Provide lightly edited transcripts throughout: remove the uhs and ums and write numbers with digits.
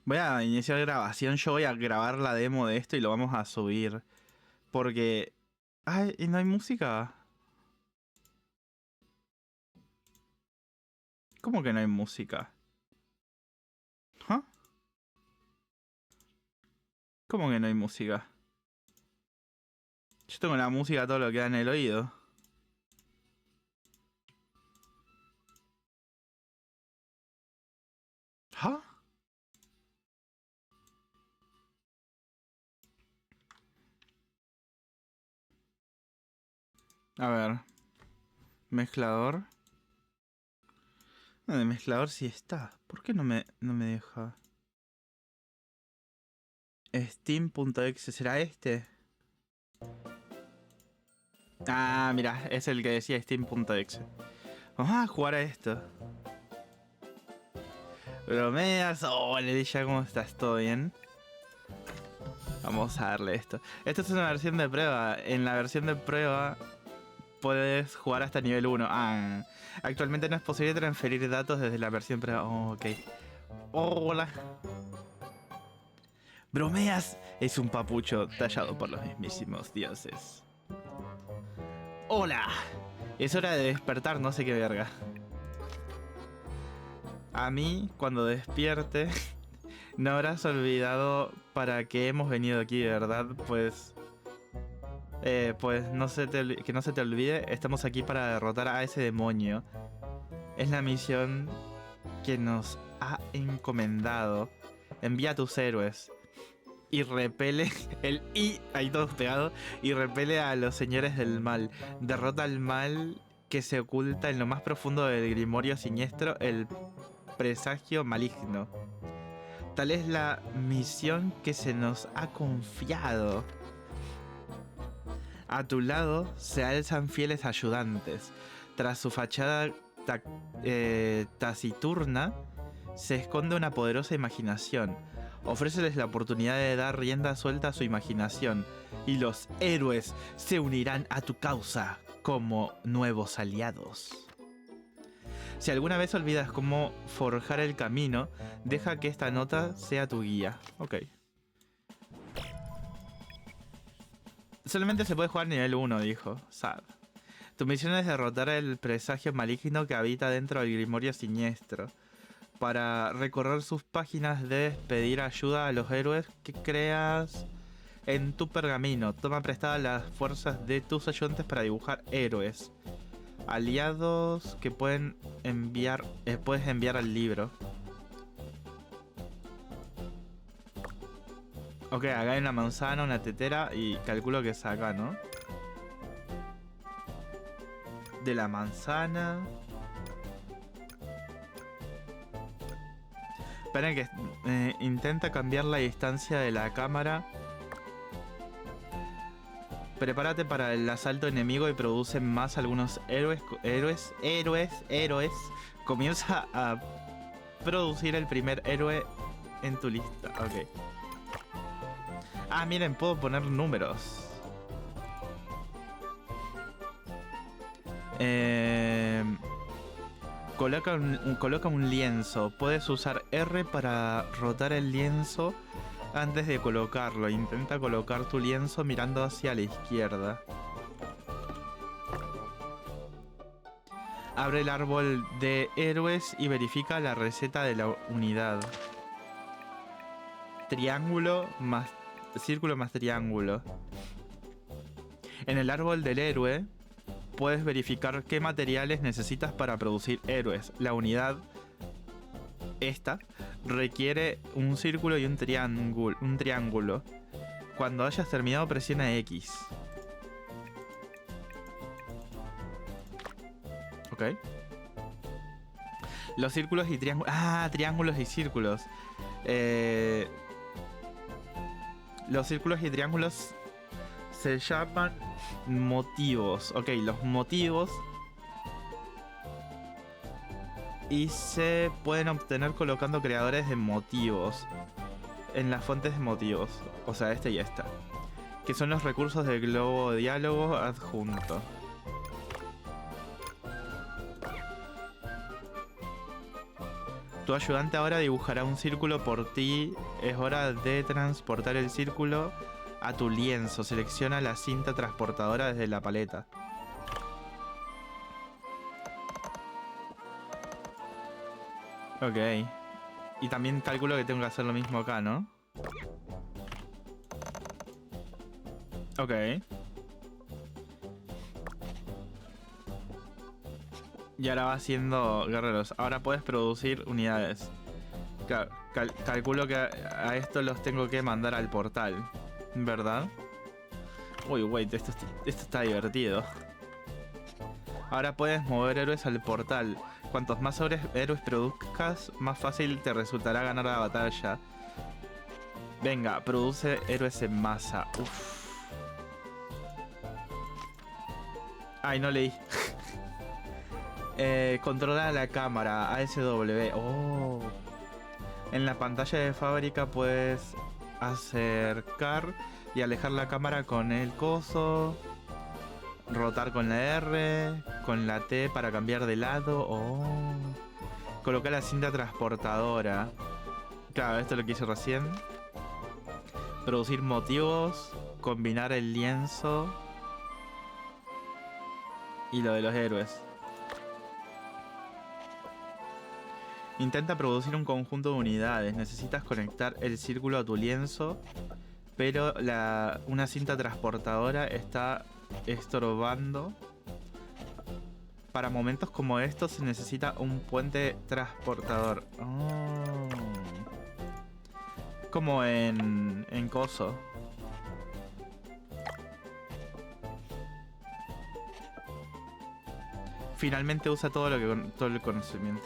Voy a iniciar grabación. Yo voy a grabar la demo de esto y lo vamos a subir. Porque... Ay, ¿y no hay música? ¿Cómo que no hay música? ¿Ah? ¿Cómo que no hay música? Yo tengo la música todo lo que da en el oído. ¿Ah? A ver. Mezclador. No, de mezclador sí está. ¿Por qué no me deja? Steam.exe, ¿será este? Ah, mira, es el que decía Steam.exe. Vamos a jugar a esto. Bromeas. Hola, Lilla, ¿cómo estás? ¿Todo bien? Vamos a darle esto. Esta es una versión de prueba. En la versión de prueba puedes jugar hasta nivel 1. Ah, actualmente no es posible transferir datos desde la versión prueba. Oh, ok. Hola. Bromeas es un papucho tallado por los mismísimos dioses. Hola. Es hora de despertar, no sé qué verga. A mí, cuando despierte, no habrás olvidado para qué hemos venido aquí, ¿verdad? Pues que no se te olvide, estamos aquí para derrotar a ese demonio. Es la misión que nos ha encomendado. Envía a tus héroes y repele ahí todos pegados, y repele a los señores del mal. Derrota al mal que se oculta en lo más profundo del grimorio siniestro, el presagio maligno. Tal es la misión que se nos ha confiado. A tu lado se alzan fieles ayudantes. Tras su fachada taciturna se esconde una poderosa imaginación. Ofréceles la oportunidad de dar rienda suelta a su imaginación y los héroes se unirán a tu causa como nuevos aliados. Si alguna vez olvidas cómo forjar el camino, deja que esta nota sea tu guía. Ok. Solamente se puede jugar nivel 1, dijo. Sad. Tu misión es derrotar el presagio maligno que habita dentro del grimorio siniestro. Para recorrer sus páginas debes pedir ayuda a los héroes que creas en tu pergamino. Toma prestadas las fuerzas de tus ayudantes para dibujar héroes. Aliados que puedes enviar al libro. Ok, acá hay una manzana, una tetera y calculo que es acá, ¿no? De la manzana. Esperen que intenta cambiar la distancia de la cámara. Prepárate para el asalto enemigo y produce más algunos héroes. Comienza a producir el primer héroe en tu lista. Ok. Ah, miren, puedo poner números. Coloca un lienzo. Puedes usar R para rotar el lienzo antes de colocarlo. Intenta colocar tu lienzo mirando hacia la izquierda. Abre el árbol de héroes y verifica la receta de la unidad. Triángulo más círculo más triángulo. En el árbol del héroe puedes verificar qué materiales necesitas para producir héroes. La unidad esta requiere un círculo y un triángulo. Cuando hayas terminado, presiona X. Ok. Los círculos y triángulos. Ah, triángulos y círculos. Los círculos y triángulos se llaman motivos. Ok, los motivos. Y se pueden obtener colocando creadores de motivos en las fuentes de motivos. O sea, este y esta. Que son los recursos del globo de diálogo adjunto. Tu ayudante ahora dibujará un círculo por ti. Es hora de transportar el círculo a tu lienzo. Selecciona la cinta transportadora desde la paleta. Ok. Y también calculo que tengo que hacer lo mismo acá, ¿no? Ok. Y ahora va haciendo guerreros. Ahora puedes producir unidades. Calculo que a esto los tengo que mandar al portal, ¿verdad? Uy, wait, esto está divertido. Ahora puedes mover héroes al portal. Cuantos más héroes produzcas, más fácil te resultará ganar la batalla. Venga, produce héroes en masa. Uf. Ay, no leí. Controla la cámara, ASW. Oh. En la pantalla de fábrica puedes acercar y alejar la cámara con el coso. Rotar con la R, con la T para cambiar de lado. Oh. Colocar la cinta transportadora. Claro, esto es lo que hice recién. Producir motivos. Combinar el lienzo. Y lo de los héroes. Intenta producir un conjunto de unidades. Necesitas conectar el círculo a tu lienzo. Pero una cinta transportadora está estorbando. Para momentos como estos se necesita un puente transportador. Oh. Como en Coso. Finalmente usa todo el conocimiento.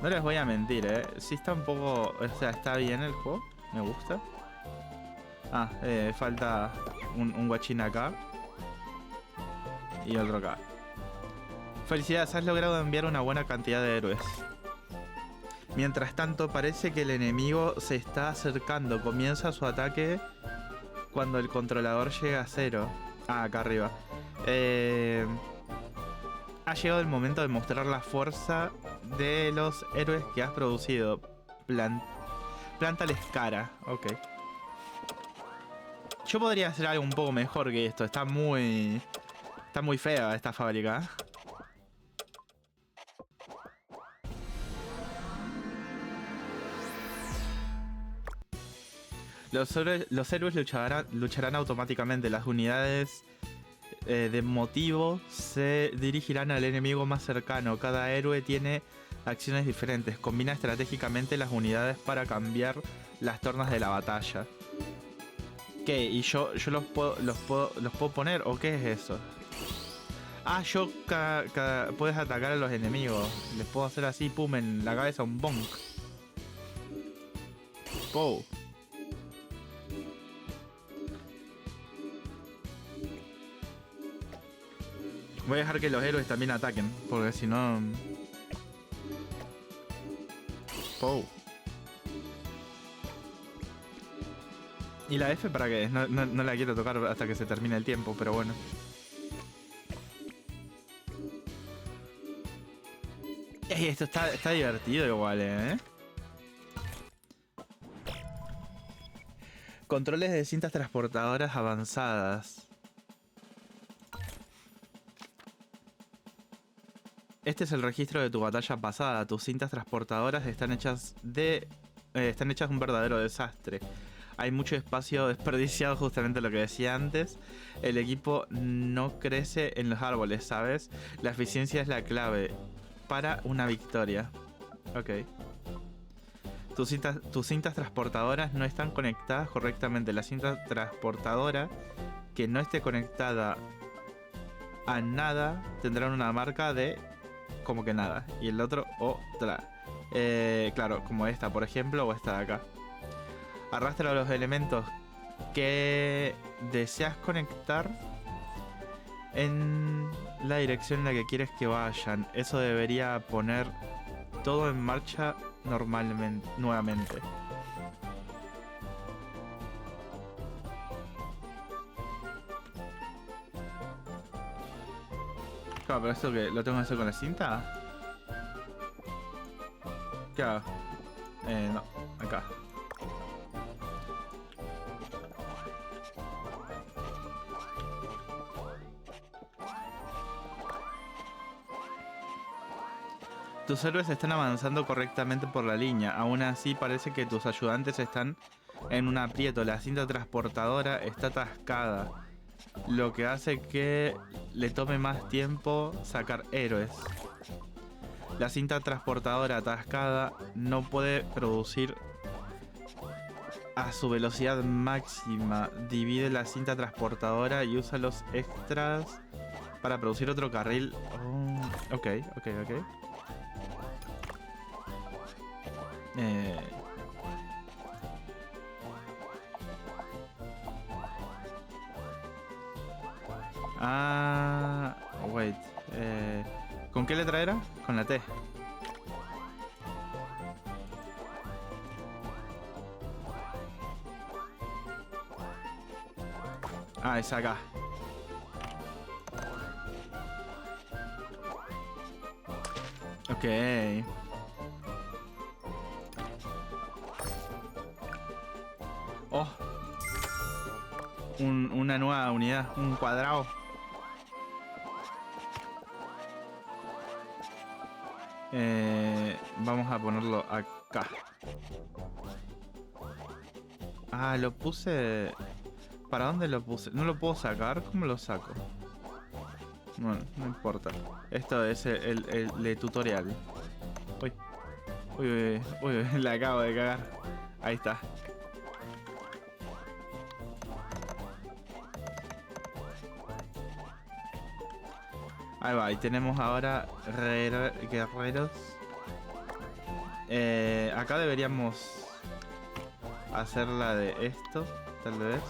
No les voy a mentir, sí está un poco... O sea, está bien el juego. Me gusta. Ah, falta un guachín acá. Y otro acá. Felicidades, has logrado enviar una buena cantidad de héroes. Mientras tanto, parece que el enemigo se está acercando. Comienza su ataque cuando el controlador llega a 0. Ah, acá arriba. Ha llegado el momento de mostrar la fuerza de los héroes que has producido. Plántales cara. Ok. Yo podría hacer algo un poco mejor que esto. Está muy fea esta fábrica. Los héroes lucharán automáticamente. Las unidades de motivo se dirigirán al enemigo más cercano. Cada héroe tiene acciones diferentes. Combina estratégicamente las unidades para cambiar las tornas de la batalla. ¿Qué? ¿Y yo los puedo poner? ¿O qué es eso? Ah, puedes atacar a los enemigos. Les puedo hacer así, pum, en la cabeza un bonk. Wow. Voy a dejar que los héroes también ataquen, porque si no... Wow. ¿Y la F para qué? No la quiero tocar hasta que se termine el tiempo, pero bueno. Ey, esto está divertido igual, ¿eh? Controles de cintas transportadoras avanzadas. Este es el registro de tu batalla pasada. Tus cintas transportadoras están hechas un verdadero desastre. Hay mucho espacio desperdiciado, justamente lo que decía antes. El equipo no crece en los árboles, ¿sabes? La eficiencia es la clave para una victoria. Ok. Tus cintas transportadoras no están conectadas correctamente. La cinta transportadora que no esté conectada a nada tendrá una marca de como que nada. Y el otro otra. Claro, como esta, por ejemplo, o esta de acá. Arrastra los elementos que deseas conectar en la dirección en la que quieres que vayan. Eso debería poner todo en marcha nuevamente. Claro, pero esto que lo tengo que hacer con la cinta. ¿Qué hago? No, acá. Tus héroes están avanzando correctamente por la línea. Aún así parece que tus ayudantes están en un aprieto. La cinta transportadora está atascada, lo que hace que le tome más tiempo sacar héroes. La cinta transportadora atascada no puede producir a su velocidad máxima. Divide la cinta transportadora y usa los extras para producir otro carril. Oh, ok. Wait. ¿Con qué letra era? Con la T. Es acá. Ok. Oh. Una nueva unidad. Un cuadrado. Vamos a ponerlo acá. Lo puse... ¿Para dónde lo puse? ¿No lo puedo sacar? ¿Cómo lo saco? Bueno, no importa. Esto es el tutorial. Uy, la acabo de cagar. Ahí está. Ahí va, y tenemos ahora guerreros. Acá deberíamos hacer la de esto, tal vez.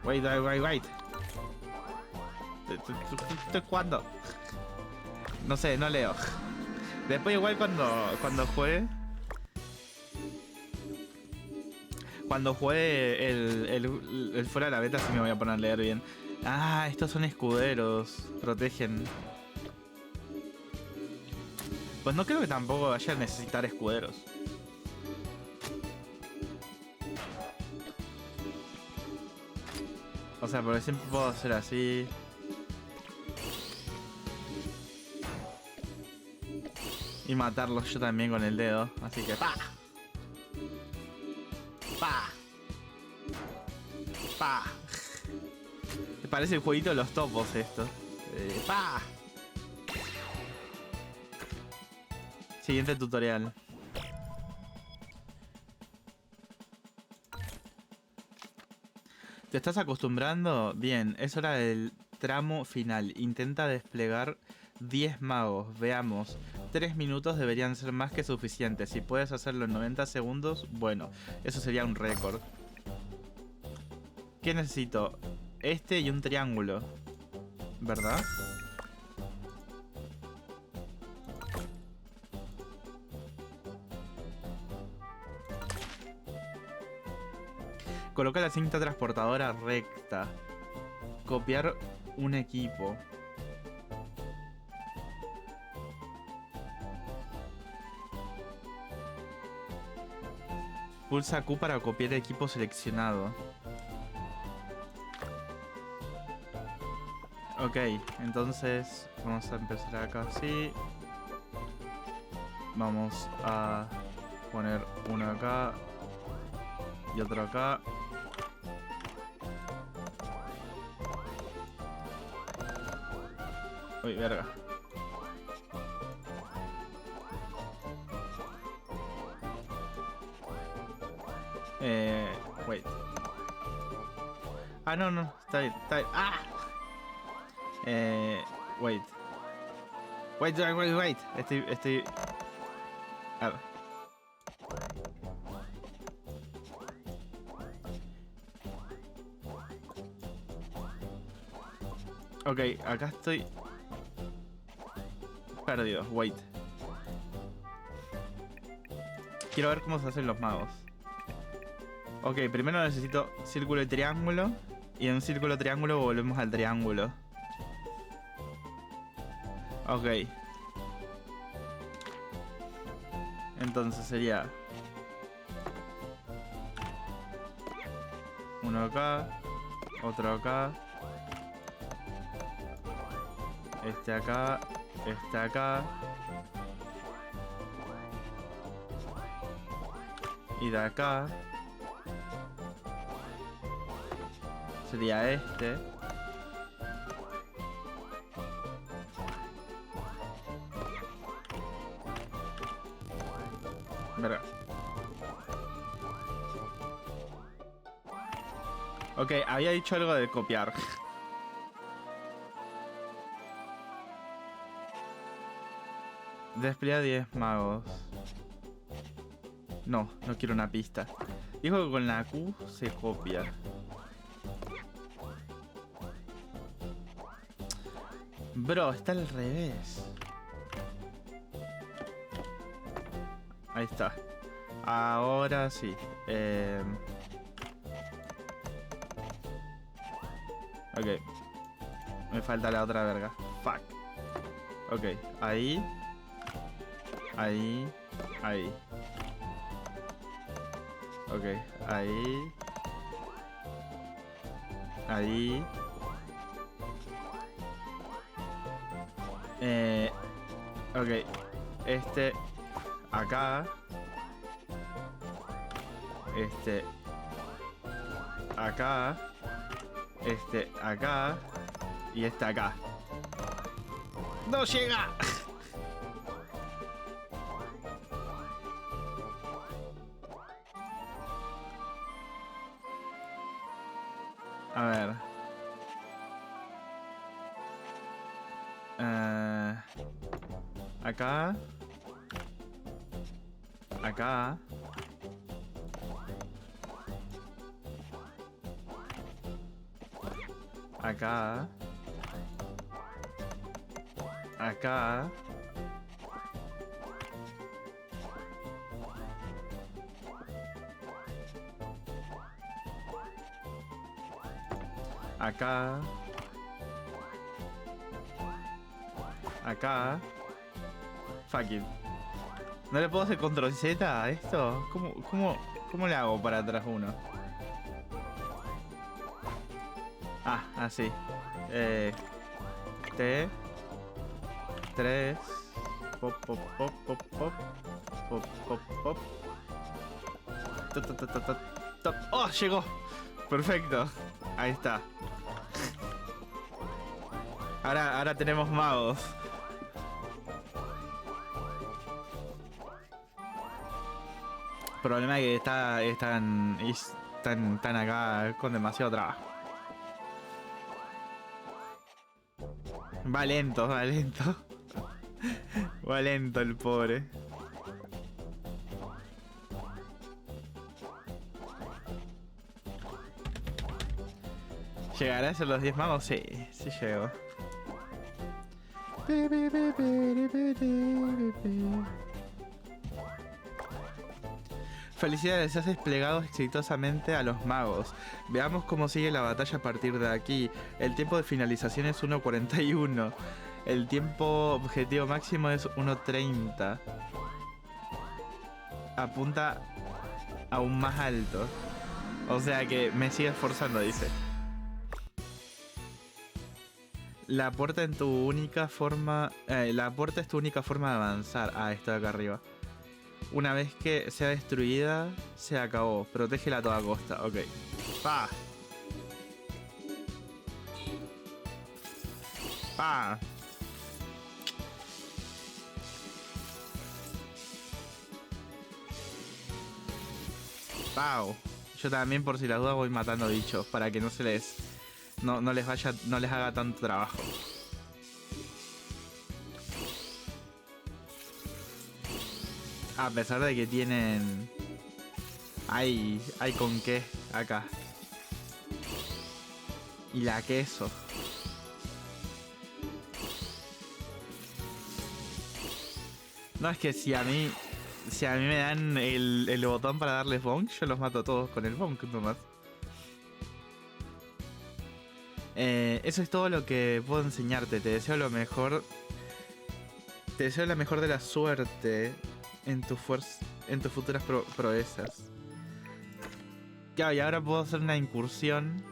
Wait. Estoy jugando. No sé, no leo. Después igual cuando juegue... Cuando juegue el fuera de la beta sí me voy a poner a leer bien. Estos son escuderos. Protegen. Pues no creo que tampoco vaya a necesitar escuderos. O sea, porque siempre puedo hacer así. Y matarlos yo también con el dedo. Así que ¡pa! Parece el jueguito de los topos esto. ¡Pa! Siguiente tutorial. ¿Te estás acostumbrando? Bien, es hora del tramo final. Intenta desplegar 10 magos. Veamos. 3 minutos deberían ser más que suficientes. Si puedes hacerlo en 90 segundos, bueno, eso sería un récord. ¿Qué necesito? Este y un triángulo, ¿verdad? Coloca la cinta transportadora recta. Copiar un equipo. Pulsa Q para copiar el equipo seleccionado. Ok, entonces vamos a empezar acá así. Vamos a poner uno acá y otro acá. Uy, verga. Wait. No, está bien. Wait. Estoy... A ver. Ok, acá estoy... perdido, wait. Quiero ver cómo se hacen los magos. Ok, primero necesito círculo y triángulo. Y en un círculo triángulo volvemos al triángulo. Ok. Entonces sería... uno acá. Otro acá. Este acá. Este acá. Y de acá sería este. Verga. Ok, había dicho algo de copiar. Despliega 10 magos. No, no quiero una pista. Dijo que con la Q se copia. Bro, está al revés. Ahí está. Ahora sí. Ok. Me falta la otra verga. Fuck. Ok, ahí. Ahí. Ahí. Ok, ahí. Ahí. Ok. Este. Acá. Este. Acá. Este. Acá. Y este acá. ¡No llega! A ver. Acá. Acá. Acá. Acá. Acá. Acá. Fuck it. ¿No le puedo hacer control Z a esto? ¿Cómo le hago para atrás uno? Ah, así. T. 3. Pop, pop, pop, pop, pop. Pop, pop, pop. Top. ¡Oh! Llegó. Perfecto. Ahí está. Ahora tenemos magos. El problema es que están acá con demasiado trabajo. Va lento, va lento. Va lento el pobre. ¿Llegará a ser los 10 magos? Sí, sí llego. Felicidades, has desplegado exitosamente a los magos. Veamos cómo sigue la batalla a partir de aquí. El tiempo de finalización es 1:41. El tiempo objetivo máximo es 1:30. Apunta aún más alto. O sea que me sigue esforzando, dice. La puerta es tu única forma de avanzar. Ah, esto de acá arriba. Una vez que sea destruida, se acabó. Protégela a toda costa. Ok. ¡Pa! ¡Pa! ¡Pau! Yo también, por si las dudas, voy matando bichos para que no se les... No les haga tanto trabajo. A pesar de que tienen... Hay con qué acá. Y la queso. No, es que si a mí me dan el botón para darles bonk, yo los mato todos con el bonk nomás. Eso es todo lo que puedo enseñarte. Te deseo lo mejor. Te deseo la mejor de la suerte en en tus futuras proezas. Claro, y ahora puedo hacer una incursión.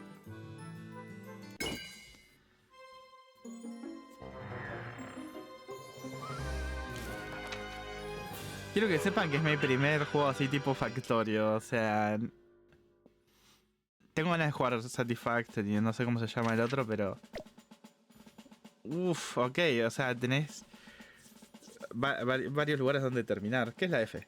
Quiero que sepan que es mi primer juego así tipo Factorio, o sea... Tengo ganas de jugar Satisfactory, no sé cómo se llama el otro, pero... Uff, ok, o sea, tenés varios lugares donde terminar. ¿Qué es la F?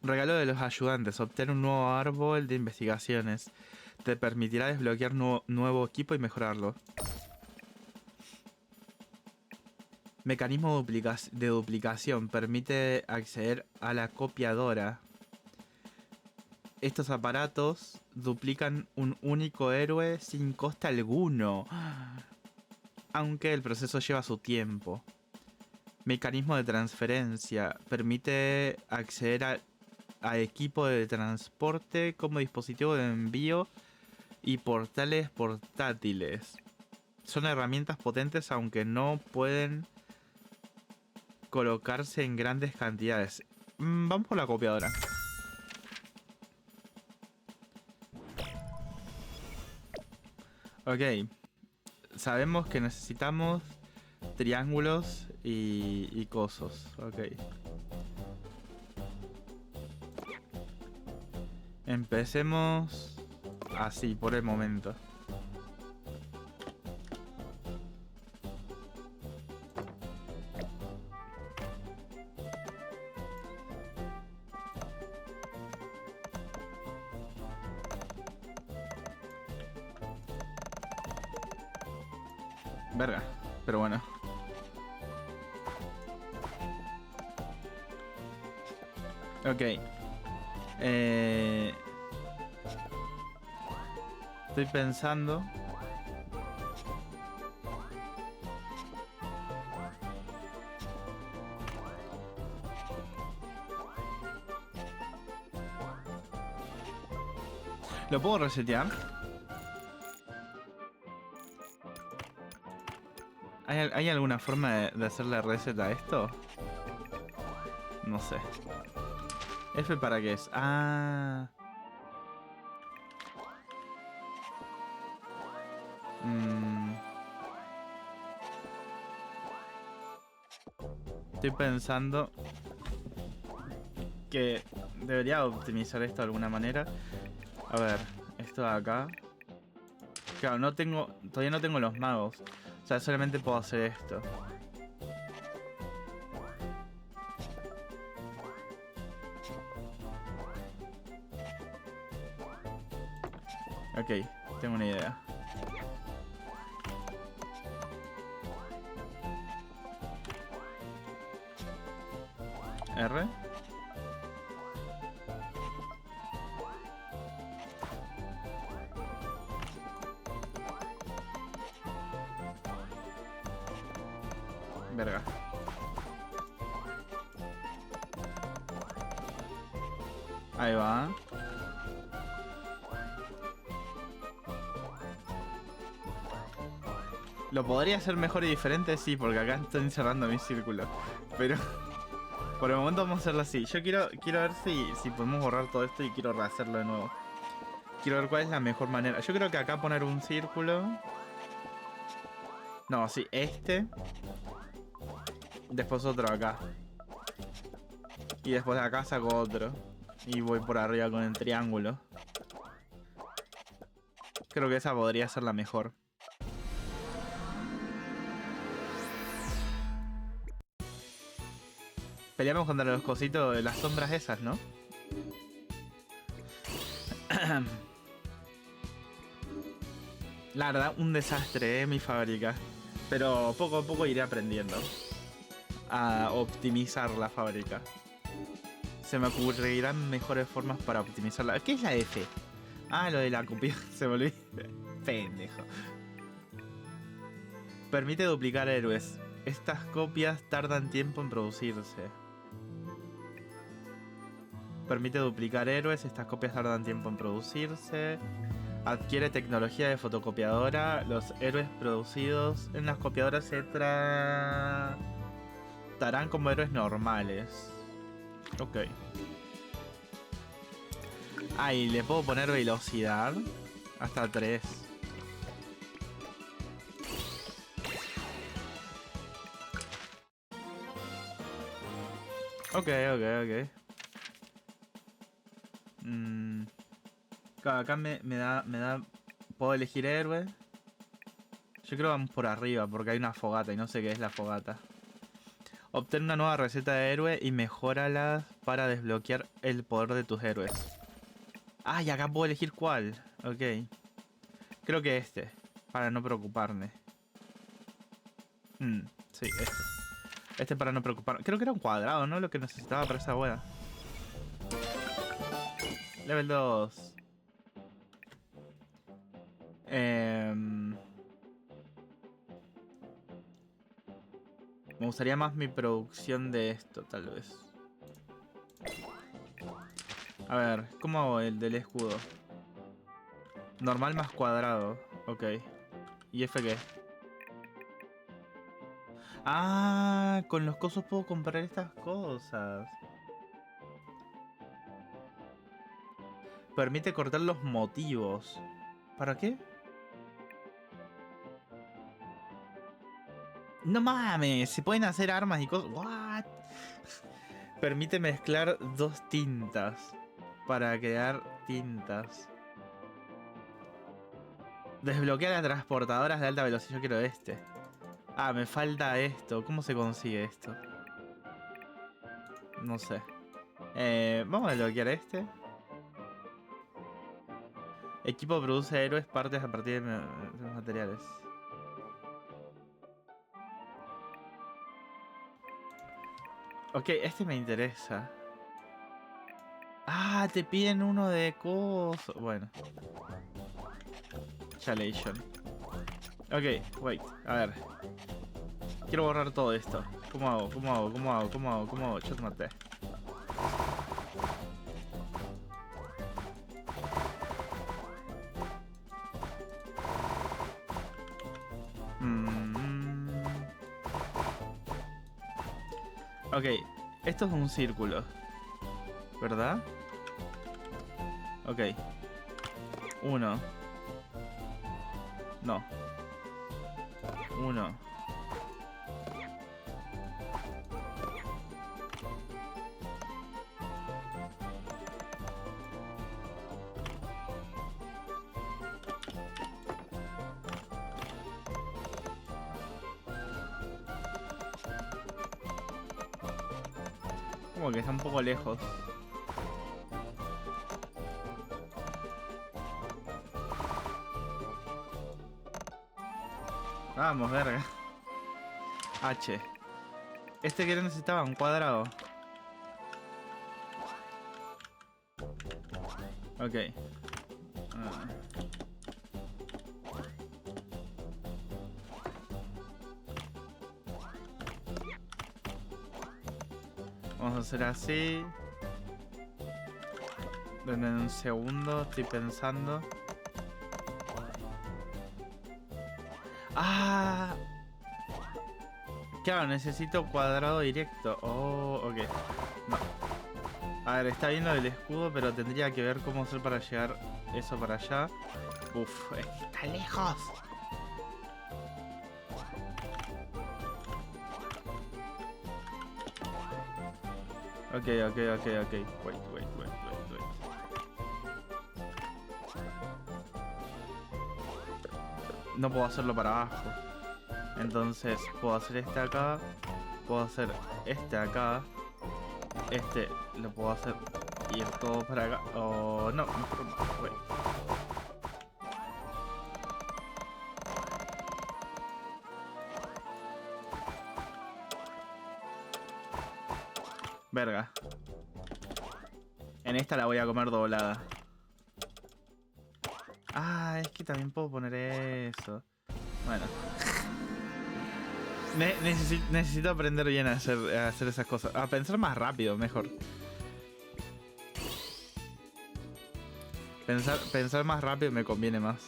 Regalo de los ayudantes. Obtener un nuevo árbol de investigaciones. Te permitirá desbloquear nuevo equipo y mejorarlo. Mecanismo de duplicación. Permite acceder a la copiadora. Estos aparatos duplican un único héroe sin coste alguno. Aunque el proceso lleva su tiempo. Mecanismo de transferencia. Permite acceder a equipo de transporte como dispositivo de envío y portales portátiles. Son herramientas potentes aunque no pueden colocarse en grandes cantidades. Vamos por la copiadora. Ok. Sabemos que necesitamos triángulos y cosos. Ok. Empecemos así por el momento. Verga, pero bueno. Ok. Estoy pensando. ¿Lo puedo resetear? ¿Hay alguna forma de hacerle reset a esto? No sé. ¿F para qué es? Ah. Estoy pensando que debería optimizar esto de alguna manera. A ver, esto de acá. Claro, todavía no tengo los magos. O sea, solamente puedo hacer esto. Ok, tengo una idea. R. Verga. Ahí va. ¿Lo podría hacer mejor y diferente? Sí, porque acá estoy cerrando mi círculo. Pero por el momento vamos a hacerlo así. Yo quiero ver si podemos borrar todo esto y quiero rehacerlo de nuevo. Quiero ver cuál es la mejor manera. Yo creo que acá poner un círculo. No, sí, este. Después otro acá. Y después de acá saco otro. Y voy por arriba con el triángulo. Creo que esa podría ser la mejor. Peleamos contra los cositos de las sombras esas, ¿no? La verdad, un desastre, mi fábrica. Pero poco a poco iré aprendiendo a optimizar la fábrica. Se me ocurrirán mejores formas para optimizarla. ¿Qué es la F? Ah, lo de la copia. Se me olvidó. Pendejo. Permite duplicar héroes. Estas copias tardan tiempo en producirse. Permite duplicar héroes. Estas copias tardan tiempo en producirse. Adquiere tecnología de fotocopiadora. Los héroes producidos en las copiadoras se tratarán como héroes normales. Ok. Ah, y le puedo poner velocidad. Hasta 3. Ok. Claro, acá me da... ¿Puedo elegir héroe? Yo creo que vamos por arriba porque hay una fogata y no sé qué es la fogata. Obtén una nueva receta de héroe y mejóralas para desbloquear el poder de tus héroes. Ah, y acá puedo elegir cuál. Ok. Creo que este, para no preocuparme. Sí, este. Este para no preocuparme. Creo que era un cuadrado, ¿no? Lo que necesitaba para esa wea. Level 2. Me gustaría más mi producción de esto, tal vez. A ver, ¿cómo hago el del escudo? Normal más cuadrado. Ok. ¿Y F qué? Ah, con los cosos puedo comprar estas cosas. Permite cortar los motivos. ¿Para qué? No mames, se pueden hacer armas y cosas. What? Permite mezclar 2 tintas para crear tintas. Desbloquea las transportadoras de alta velocidad. Yo quiero este. Ah, me falta esto. ¿Cómo se consigue esto? No sé. Vamos a desbloquear este. Equipo produce héroes partes a partir de los materiales. Ok, este me interesa. Ah, te piden uno de cosas. Bueno. Chalation. Ok, wait. A ver. Quiero borrar todo esto. ¿Cómo hago? ¿Cómo hago? ¿Cómo hago? ¿Cómo hago? ¿Cómo hago? Yo te maté. Ok, esto es un círculo, ¿verdad? Ok. 1. No. 1. Como que está un poco lejos. Vamos, verga. H. Este que necesitaba, un cuadrado. Ok. Vamos a hacer así. Denme un segundo, estoy pensando. Ah. Claro, necesito cuadrado directo. Oh, ok. No. A ver, está bien lo del escudo, pero tendría que ver cómo hacer para llegar eso para allá. Uf, está lejos. Ok. Wait. No puedo hacerlo para abajo. Entonces, puedo hacer este acá. Puedo hacer este acá. Este lo puedo hacer ir todo para acá. Oh, no, mejor no. Wait. Verga. En esta la voy a comer doblada. Ah, es que también puedo poner eso. Bueno. Necesito aprender bien a hacer esas cosas. A pensar más rápido, mejor. Pensar más rápido me conviene más.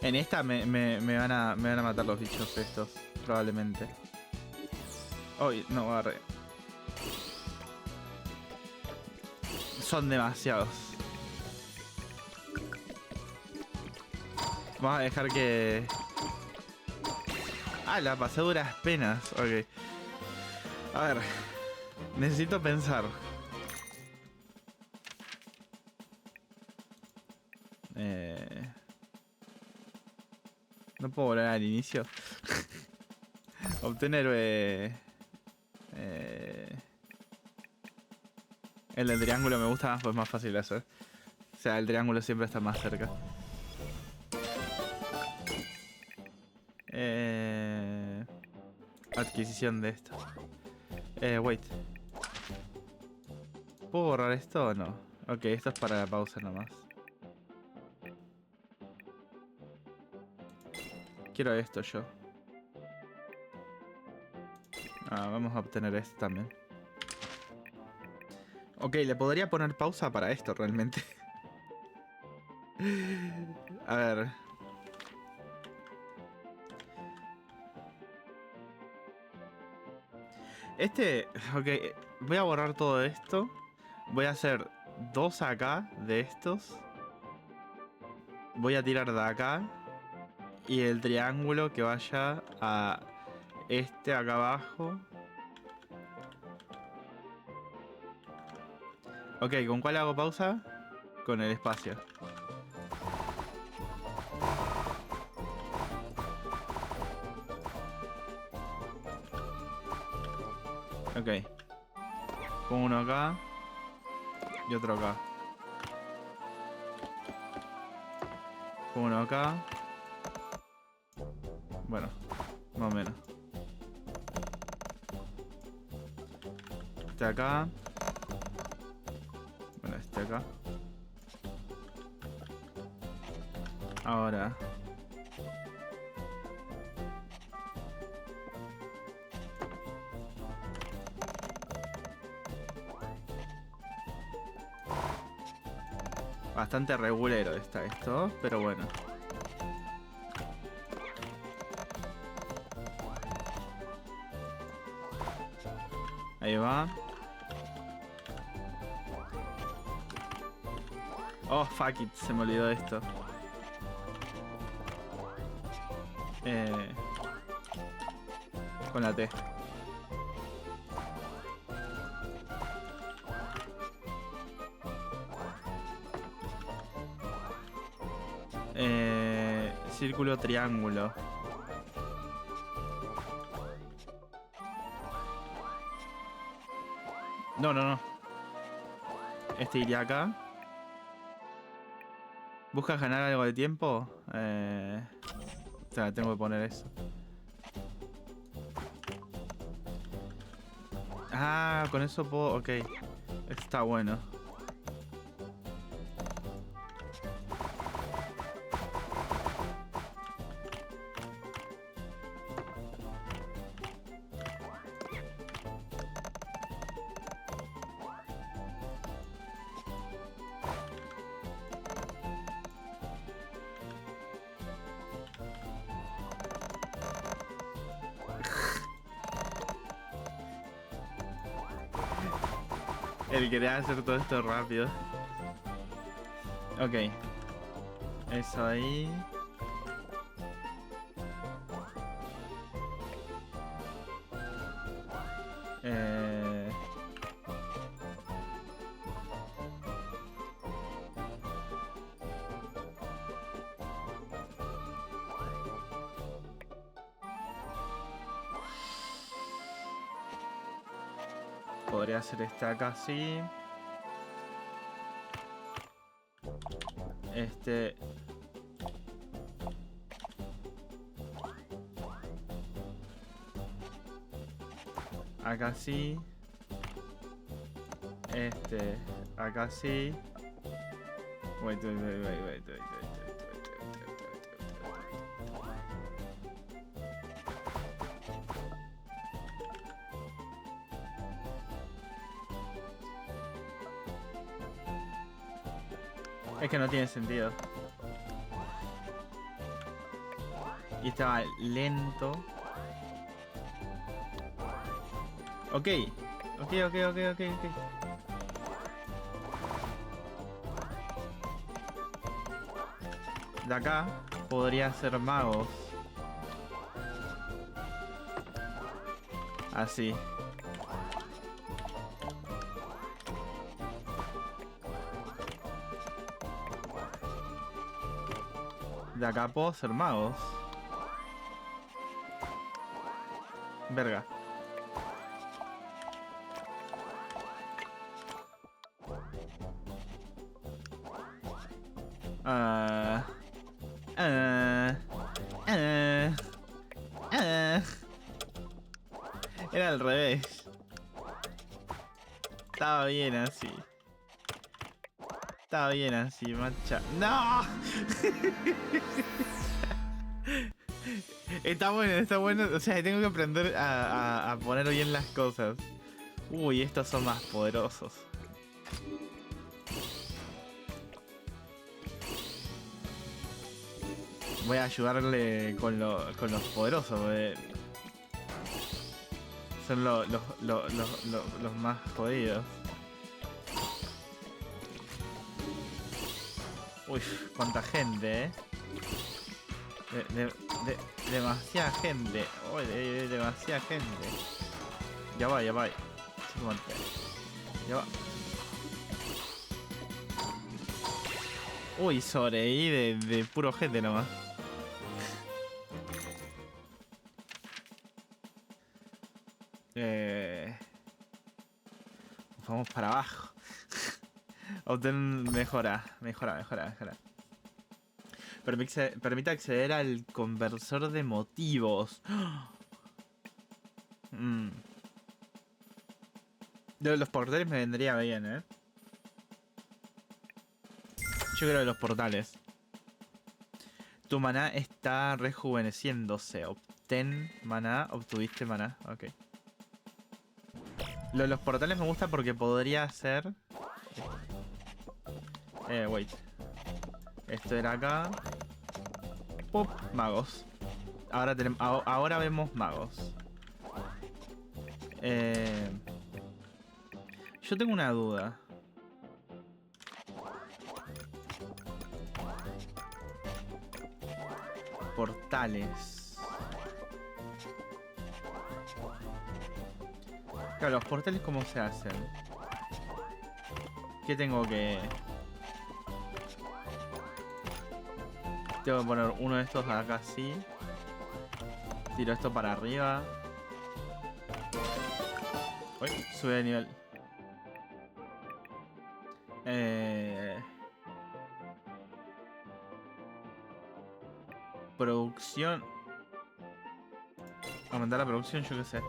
En esta me van a matar los bichos estos, probablemente. Uy, no, agarré. Son demasiados. Vamos a dejar que... Ah, la pasé a duras penas. Ok. A ver. Necesito pensar. No puedo volver al inicio. Obtener... el del triángulo me gusta más, pues es más fácil de hacer. O sea, el triángulo siempre está más cerca. Adquisición de esto. Wait. ¿Puedo borrar esto o no? Ok, esto es para la pausa nomás. Quiero esto yo. Vamos a obtener esto también. Ok, le podría poner pausa para esto realmente. A ver. Ok, voy a borrar todo esto. Voy a hacer 2 acá de estos. Voy a tirar de acá. Y el triángulo que vaya a este acá abajo. Ok, ¿con cuál hago pausa? Con el espacio. Ok. Pongo uno acá. Y otro acá. Pongo uno acá. Bueno, más o menos. Este acá. Bueno, este acá. Ahora. Bastante regulero está esto, pero bueno. Ahí va. Oh, fuck it, se me olvidó esto. Con la T. Círculo, triángulo. No. Este iría acá. ¿Buscas ganar algo de tiempo? O sea, tengo que poner eso. Ah, con eso puedo... Ok. Está bueno. El querer hacer todo esto rápido. Ok. Eso ahí. Podría hacer este acá así. Este... Acá sí. Este... Acá sí. Wait. Es que no tiene sentido. Y estaba lento. Ok. Ok. De acá podría ser magos. Así. De acá puedo ser magos. Verga. Ah. Era al revés. Estaba bien así. Estaba bien así, macha. ¡No! Está bueno, está bueno. O sea, tengo que aprender a poner bien las cosas. Uy, estos son más poderosos. Voy a ayudarle con los poderosos. Son los más jodidos. Uy, cuánta gente, demasiada gente. Uy, demasiada gente. Ya va. Ya va. Uy, sobreviví de puro gente nomás. Vamos para abajo. Obtén mejora. Permite acceder al conversor de motivos. De los portales me vendría bien, ¿eh? Yo creo de los portales. Tu maná está rejuveneciéndose. Obtén maná. Obtuviste maná. Ok. Lo de los portales me gusta porque podría ser... wait. Esto era acá. Pop, magos. Ahora vemos magos. Yo tengo una duda. Portales. Claro, los portales ¿cómo se hacen? ¿Qué tengo que...? Tengo que poner uno de estos acá así. Tiro esto para arriba. Uy, sube de nivel. Producción. Aumentar la producción, yo qué sé.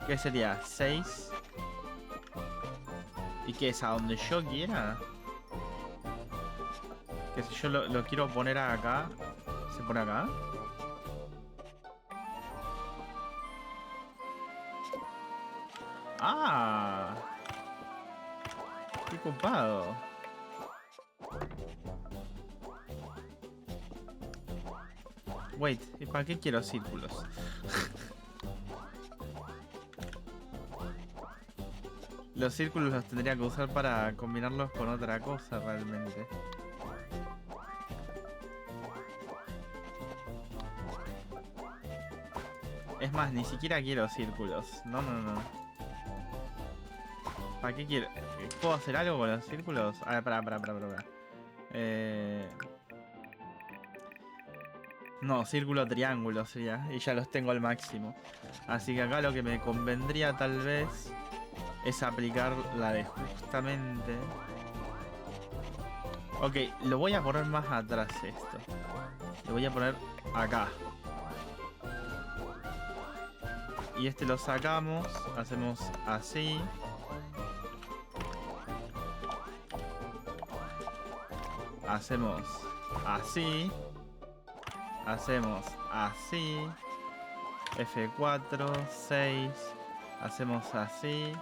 ¿Qué sería? 6. ¿Y qué es? ¿A donde yo quiera? Que si yo lo quiero poner acá, ¿se pone acá? ¡Ah! ¡Qué copado! Wait, ¿y para qué quiero círculos? Los círculos los tendría que usar para combinarlos con otra cosa realmente. Es más, ni siquiera quiero círculos. No. ¿Para qué quiero? ¿Puedo hacer algo con los círculos? A ver, para. No, círculo, triángulo sería. Y ya los tengo al máximo. Así que acá lo que me convendría tal vez es aplicar la de justamente. Ok, lo voy a poner más atrás esto. Lo voy a poner acá. Y este lo sacamos. Hacemos así. Hacemos así. Hacemos así. F4, 6. Hacemos así.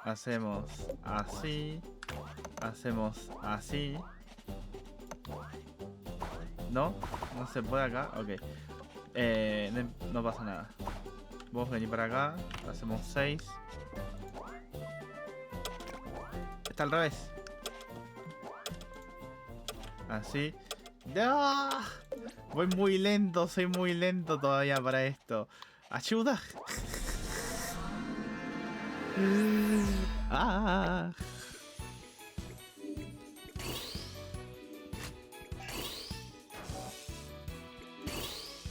Hacemos así. Hacemos así. ¿No? ¿No se puede acá? Ok. No pasa nada. Vos venís para acá. Hacemos 6. Está al revés. Así. ¡No! Voy muy lento. Soy muy lento todavía para esto. ¡Ayuda! ¡Ah!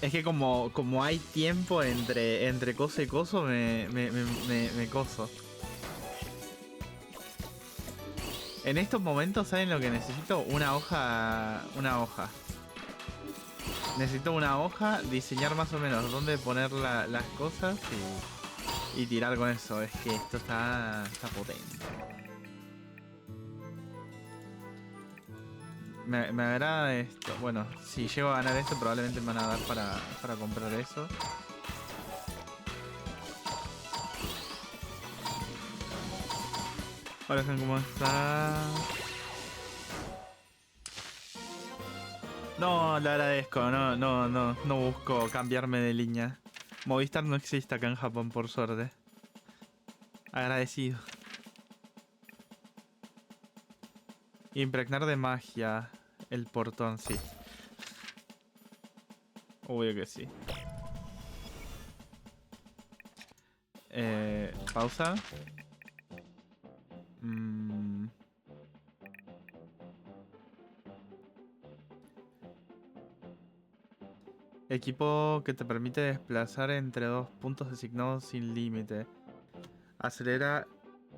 Es que como hay tiempo entre coso y coso, me coso. En estos momentos, ¿saben lo que necesito? Una hoja. Una hoja. Necesito una hoja, diseñar más o menos dónde poner las cosas y tirar con eso. Es que esto está potente. Me agrada esto. Bueno, si llego a ganar esto, probablemente me van a dar para comprar eso. Hola, ¿cómo está? No, le agradezco. No busco cambiarme de línea. Movistar no existe acá en Japón, por suerte. Agradecido. Impregnar de magia el portón, sí. Obvio que sí. Pausa. Equipo que te permite desplazar entre dos puntos designados sin límite. Acelera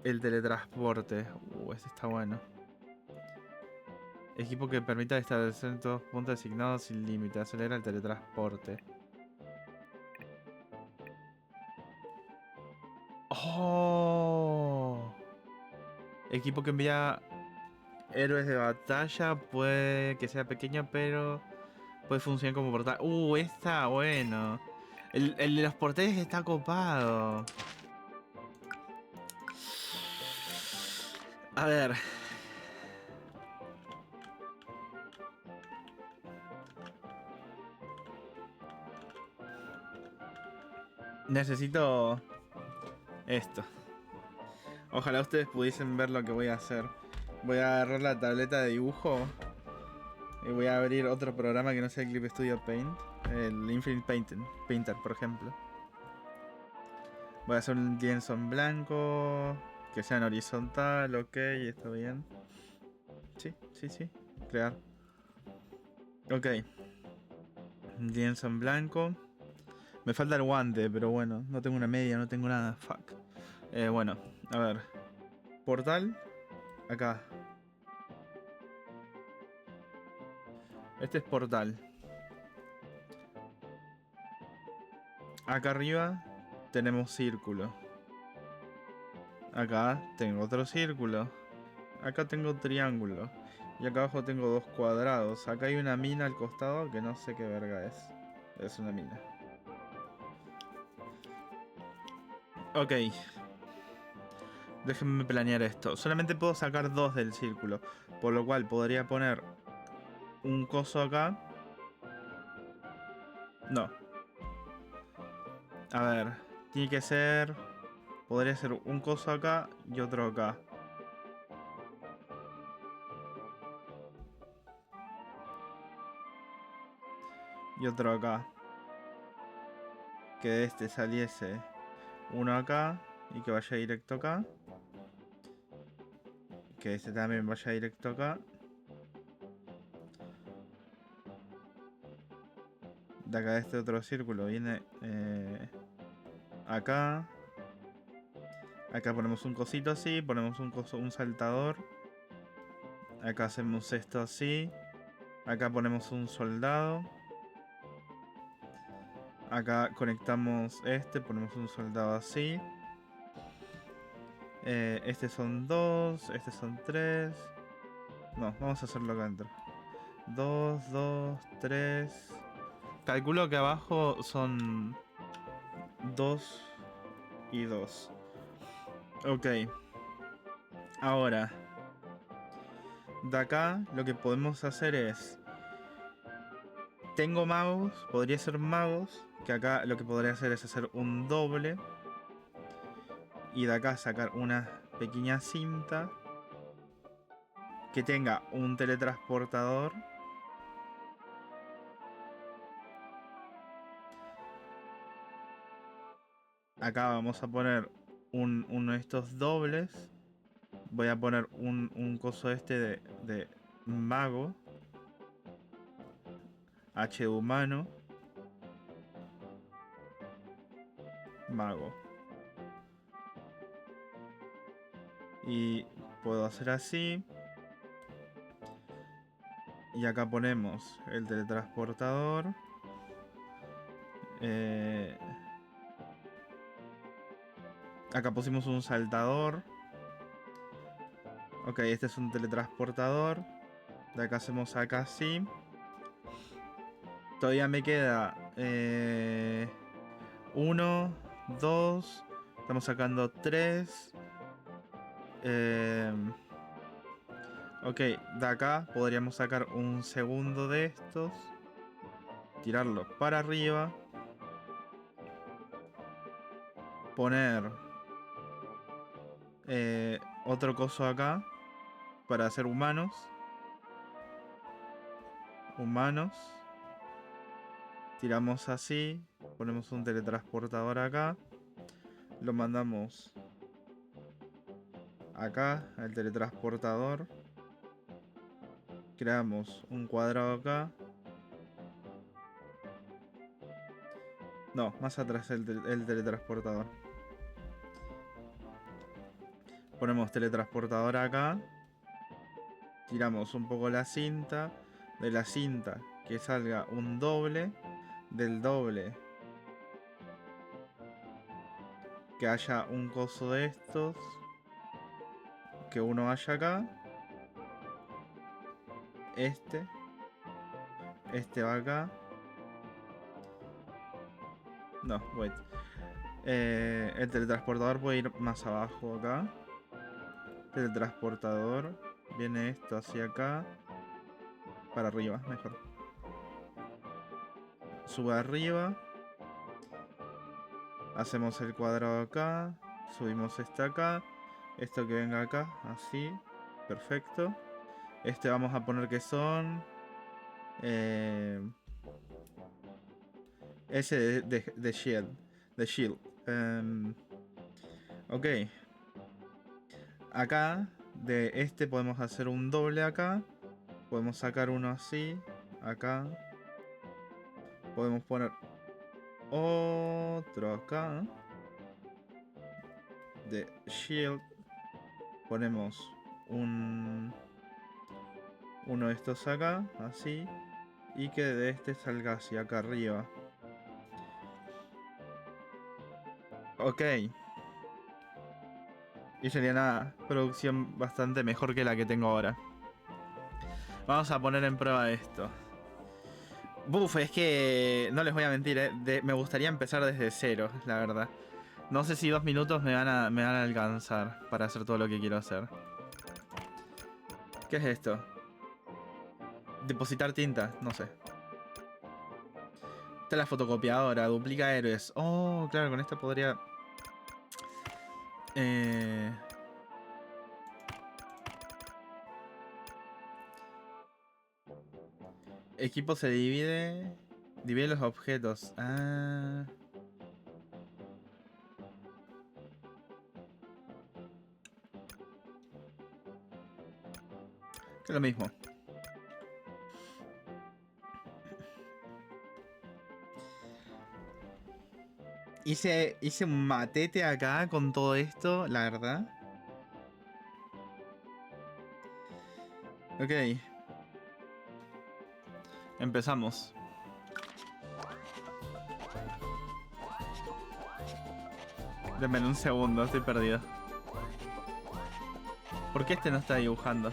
el teletransporte. Este está bueno. Equipo que permita establecer en dos puntos designados sin límite. Acelera el teletransporte. ¡Oh! Equipo que envía héroes de batalla. Puede que sea pequeño, pero puede funcionar como portal. Está bueno. El de los portales está copado. A ver. Necesito esto. Ojalá ustedes pudiesen ver lo que voy a hacer. Voy a agarrar la tableta de dibujo y voy a abrir otro programa que no sea el Clip Studio Paint. El Infinite Painter, por ejemplo. Voy a hacer un lienzo en blanco, que sea en horizontal, ok, está bien. Sí. Crear. Ok. Lienzo en blanco. Me falta el guante, pero bueno, no tengo una media, no tengo nada. Fuck. Bueno, a ver. Portal. Acá. Este es portal. Acá arriba tenemos círculo. Acá tengo otro círculo. Acá tengo triángulo. Y acá abajo tengo dos cuadrados. Acá hay una mina al costado que no sé qué verga es. Es una mina. Ok. Déjenme planear esto. Solamente puedo sacar dos del círculo. Por lo cual podría poner un coso acá. No. A ver. Tiene que ser... Podría ser un coso acá y otro acá. Y otro acá. Que de este saliese uno acá y que vaya directo acá. Que este también vaya directo acá. De acá este otro círculo viene acá. Acá ponemos un cosito así, ponemos un saltador. Acá hacemos esto así. Acá ponemos un soldado. Acá conectamos ponemos un soldado así. Este son 2, este son 3. No, vamos a hacerlo acá adentro. 2, 2, 3. Calculo que abajo son 2 y 2. Ok. Ahora, de acá lo que podemos hacer es... Tengo magos, podría ser magos, que acá lo que podría hacer es hacer un doble. Y de acá sacar una pequeña cinta que tenga un teletransportador. Acá vamos a poner uno de estos dobles. Voy a poner un coso este de mago. H de humano. Mago. Y puedo hacer así. Y acá ponemos el teletransportador. Acá pusimos un saltador. Ok, este es un teletransportador. De acá hacemos acá así. Todavía me queda 1, 2. Estamos sacando 3. Ok, de acá podríamos sacar un segundo de estos. Tirarlo para arriba. Poner otro coso acá. Para hacer humanos. Humanos. Tiramos así. Ponemos un teletransportador acá. Lo mandamos acá al teletransportador. Creamos un cuadrado acá. No, más atrás el teletransportador. Ponemos teletransportador acá. Tiramos un poco la cinta. De la cinta que salga un doble. Del doble que haya un coso de estos. Que uno haya acá. Este va acá. No, wait. El teletransportador puede ir más abajo acá. Teletransportador. Viene esto hacia acá. Para arriba, mejor. Sube arriba. Hacemos el cuadrado acá. Subimos este acá. Esto que venga acá. Así. Perfecto. Este vamos a poner que son... ese de Shield. De Shield. Ok. Acá, de este podemos hacer un doble acá. Podemos sacar uno así. Acá. Podemos poner otro acá. De Shield. Ponemos uno de estos acá. Así. Y que de este salga hacia acá arriba. Ok. Y sería una producción bastante mejor que la que tengo ahora. Vamos a poner en prueba esto. Buf, es que no les voy a mentir, me gustaría empezar desde cero, la verdad. No sé si 2 minutos me van a alcanzar para hacer todo lo que quiero hacer. ¿Qué es esto? Depositar tinta, no sé. Esta es la fotocopiadora, duplica héroes. Oh, claro, con esta podría... Equipo se divide... Divide los objetos. Ah... Que es lo mismo. Hice un matete acá con todo esto, la verdad. Ok. Empezamos. Denme un segundo, estoy perdido. ¿Por qué este no está dibujando?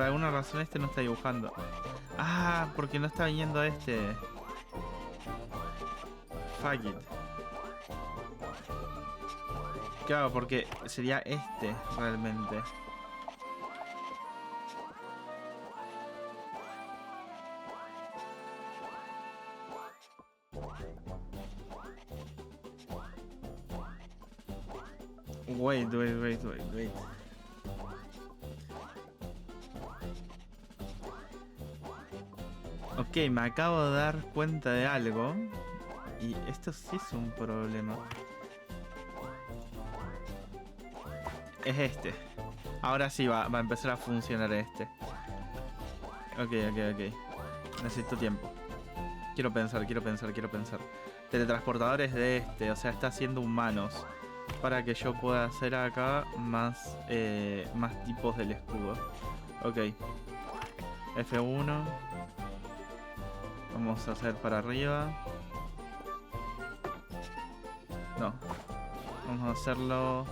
por alguna razón este no está dibujando. Ah, porque no está viniendo este. Fuck it. Claro, porque sería este realmente. Wait. Ok, me acabo de dar cuenta de algo. Y esto sí es un problema. Es este. Ahora sí va a empezar a funcionar este. Ok. Necesito tiempo. Quiero pensar. Teletransportadores de este. O sea, está haciendo humanos. Para que yo pueda hacer acá más tipos del escudo. Ok. F1. Vamos a hacer para arriba. No. Vamos a hacerlo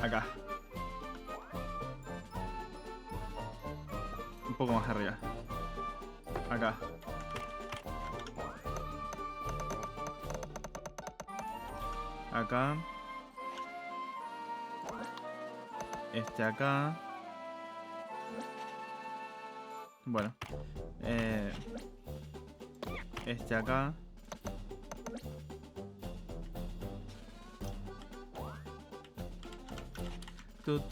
acá. Un poco más arriba. Acá. Acá. Este acá. Bueno. Este acá. Ok.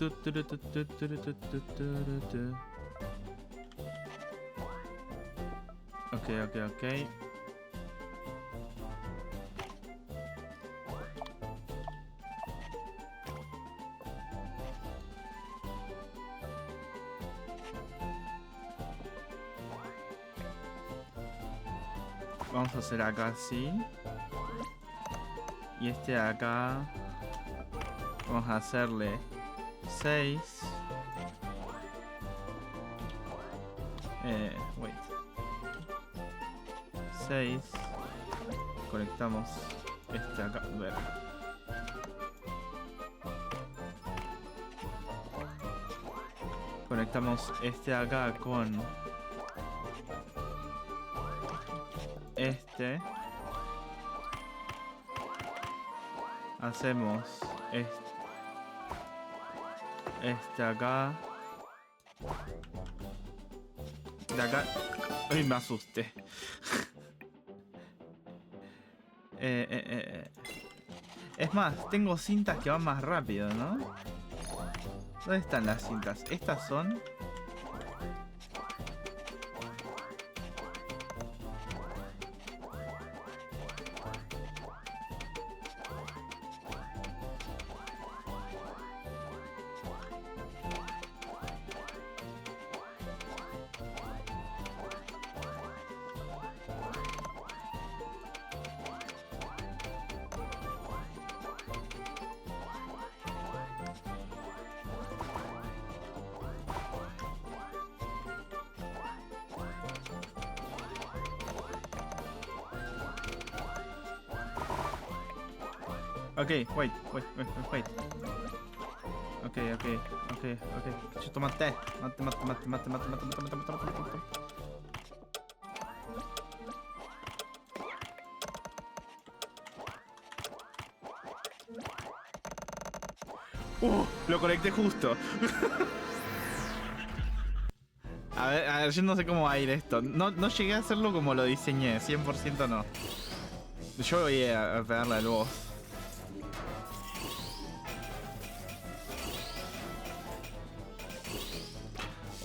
Vamos a hacer acá así. Y este de acá. Vamos a hacerle 6. Wait. 6. Conectamos este acá. Ver. Conectamos este acá con este. Hacemos este acá. De acá. Ay, me asusté. Es más, tengo cintas que van más rápido, ¿no? ¿Dónde están las cintas? Estas son... Ok, wait. Ok. Yo mate. Lo conecté justo. A ver, yo no sé cómo va a ir esto. No llegué a hacerlo como lo diseñé, 100% no. Yo voy a pegarle al boss.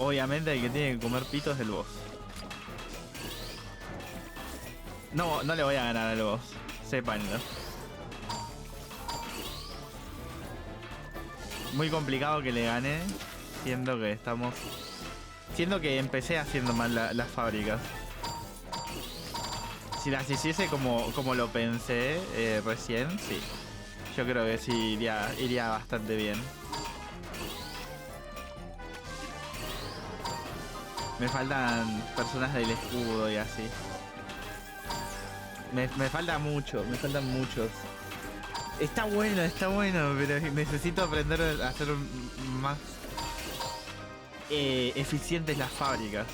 Obviamente el que tiene que comer pito es el boss. No le voy a ganar al boss. Sépanlo. Muy complicado que le gane. Siendo que empecé haciendo mal las fábricas. Si las hiciese como lo pensé recién, sí. Yo creo que sí iría bastante bien. Me faltan personas del escudo y así. Me faltan muchos. Está bueno, pero necesito aprender a hacer más. eficientes las fábricas.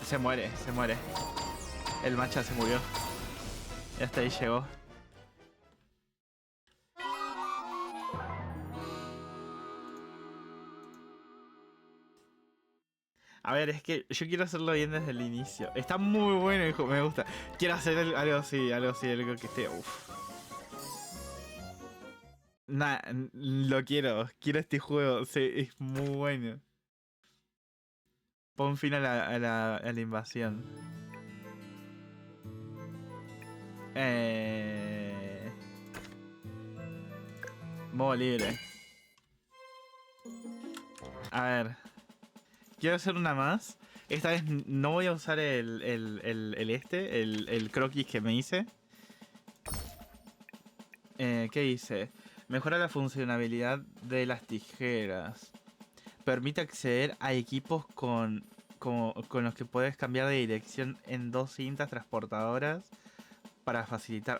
Se muere, se muere. El matcha se murió. Y hasta ahí llegó. A ver, es que yo quiero hacerlo bien desde el inicio. Está muy bueno, hijo, me gusta. Quiero hacer algo así, algo que esté... Uff. Nah, lo quiero. Quiero este juego. Sí, es muy bueno. Pon fin a la invasión. Modo libre. A ver. Quiero hacer una más. Esta vez no voy a usar el croquis que me hice. ¿Qué hice? Mejora la funcionalidad de las tijeras. Permite acceder a equipos con los que puedes cambiar de dirección en 2 cintas transportadoras para facilitar...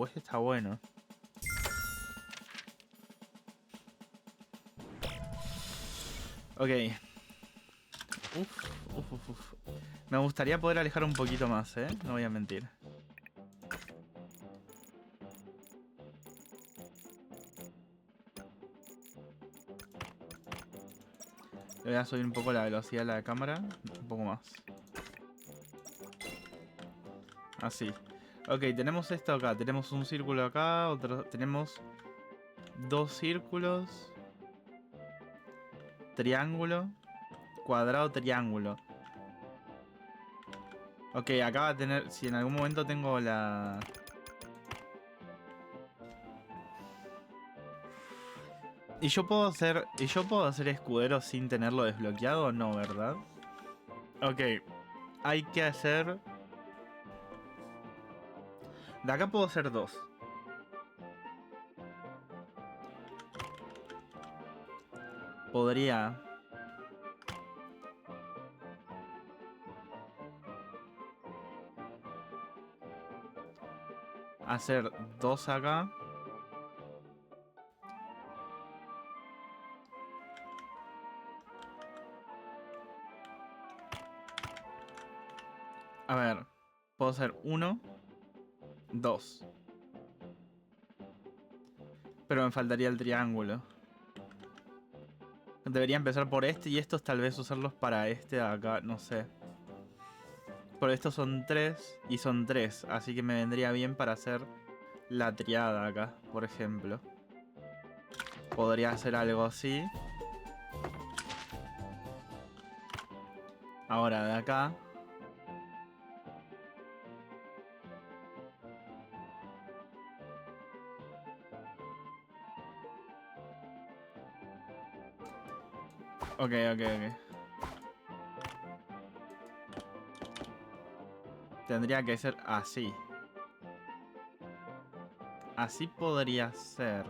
este está bueno. Ok. Uf. Me gustaría poder alejar un poquito más, no voy a mentir. Le voy a subir un poco la velocidad de la cámara. Un poco más. Así. Ok, tenemos esto acá. Tenemos un círculo acá. Otro. Tenemos 2 círculos. Triángulo. Cuadrado, triángulo. Ok, acá va a tener... Si en algún momento tengo la... ¿Y yo puedo hacer escudero sin tenerlo desbloqueado? No, ¿verdad? Ok. Hay que hacer... De acá puedo hacer 2. Podría... hacer 2 acá. A ver. Puedo hacer 1, 2. Pero me faltaría el triángulo. Debería empezar por este y estos tal vez usarlos para este de acá, no sé. Pero estos son 3 y son 3, así que me vendría bien para hacer la triada acá, por ejemplo. Podría hacer algo así. Ahora de acá. Ok. Tendría que ser así. Así podría ser.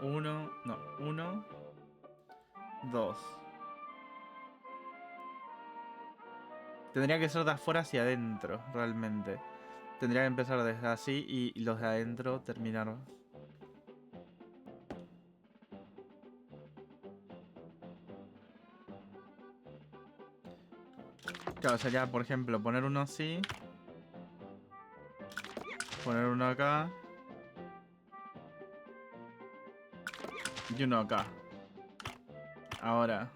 Uno, 2. Tendría que ser de afuera hacia adentro, realmente. Tendría que empezar desde así y los de adentro terminar. Claro, sería, por ejemplo, poner uno así. Poner uno acá. Y uno acá. Ahora.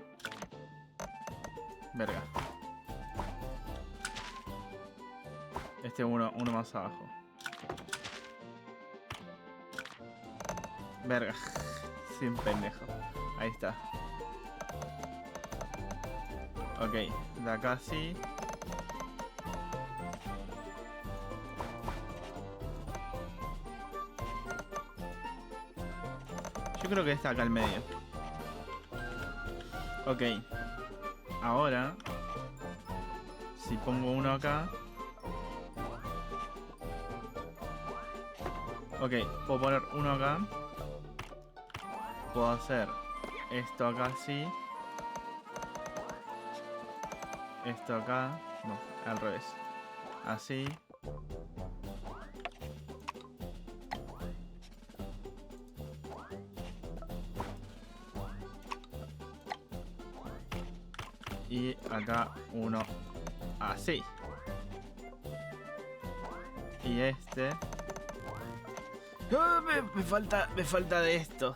Verga. Este uno más abajo. Verga. Sin pendejo. Ahí está. Ok. De acá sí. Yo creo que está acá al medio. Ok. Ahora, si pongo uno acá. Ok, puedo poner uno acá. Puedo hacer esto acá así. Esto acá. No, al revés. Así. Y acá uno así. Y este. ¡Oh, me falta de esto.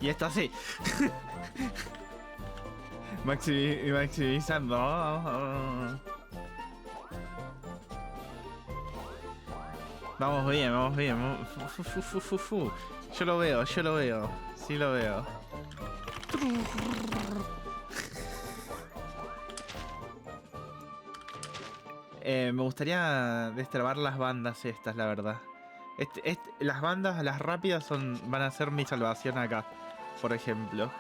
Y esto así. Maximizando. Vamos bien, vamos bien. Yo lo veo. Sí lo veo. Me gustaría destrabar las bandas estas, la verdad. Las bandas, las rápidas van a ser mi salvación acá, por ejemplo.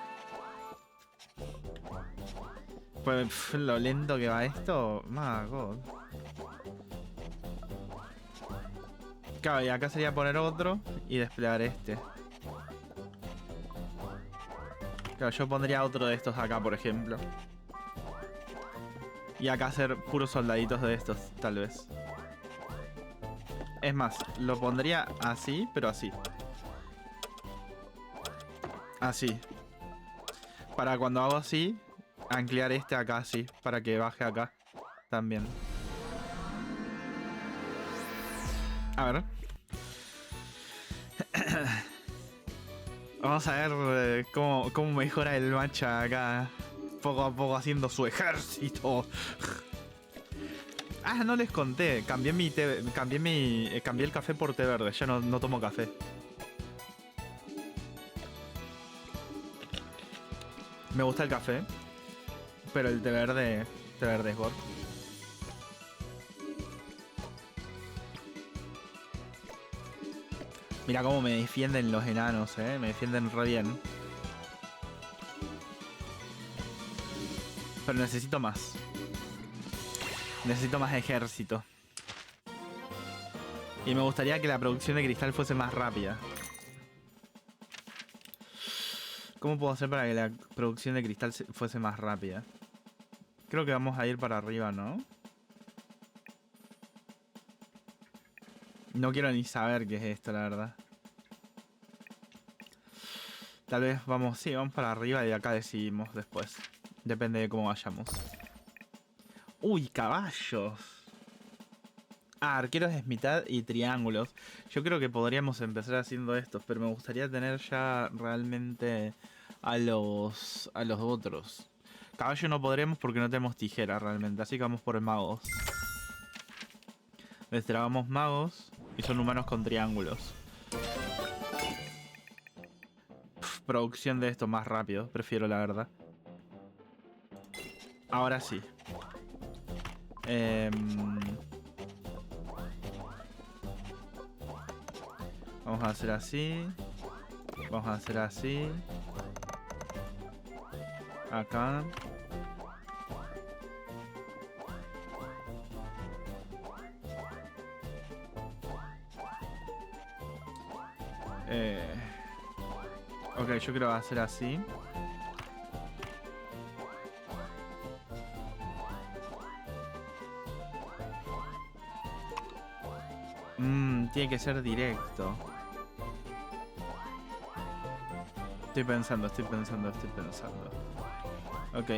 Pues lo lento que va esto, my god. Claro, y acá sería poner otro y desplegar este. Claro, yo pondría otro de estos acá, por ejemplo. Y acá hacer puros soldaditos de estos, tal vez. Es más, lo pondría así, pero así. Así. Para cuando hago así, anclear este acá así, para que baje acá también. A ver. Vamos a ver cómo mejora el matcha acá. Poco a poco haciendo su ejército. Ah, no les conté. Cambié el café por té verde. Ya no tomo café. Me gusta el café, pero el té verde es God. Mira cómo me defienden los enanos, me defienden re bien. Pero necesito más. Necesito más ejército. Y me gustaría que la producción de cristal fuese más rápida. ¿Cómo puedo hacer para que la producción de cristal fuese más rápida? Creo que vamos a ir para arriba, ¿no? No quiero ni saber qué es esto, la verdad. Tal vez vamos para arriba y de acá decidimos después. Depende de cómo vayamos. ¡Uy, caballos! Ah, arqueros de mitad y triángulos. Yo creo que podríamos empezar haciendo estos, pero me gustaría tener ya realmente a los otros. Caballo no podremos porque no tenemos tijera realmente, así que vamos por magos. Destrabamos magos y son humanos con triángulos. Producción de esto más rápido, prefiero la verdad. Ahora sí. Vamos a hacer así. Vamos a hacer así. Acá. Ok, yo creo que va a ser así. Tiene que ser directo. Estoy pensando. Ok.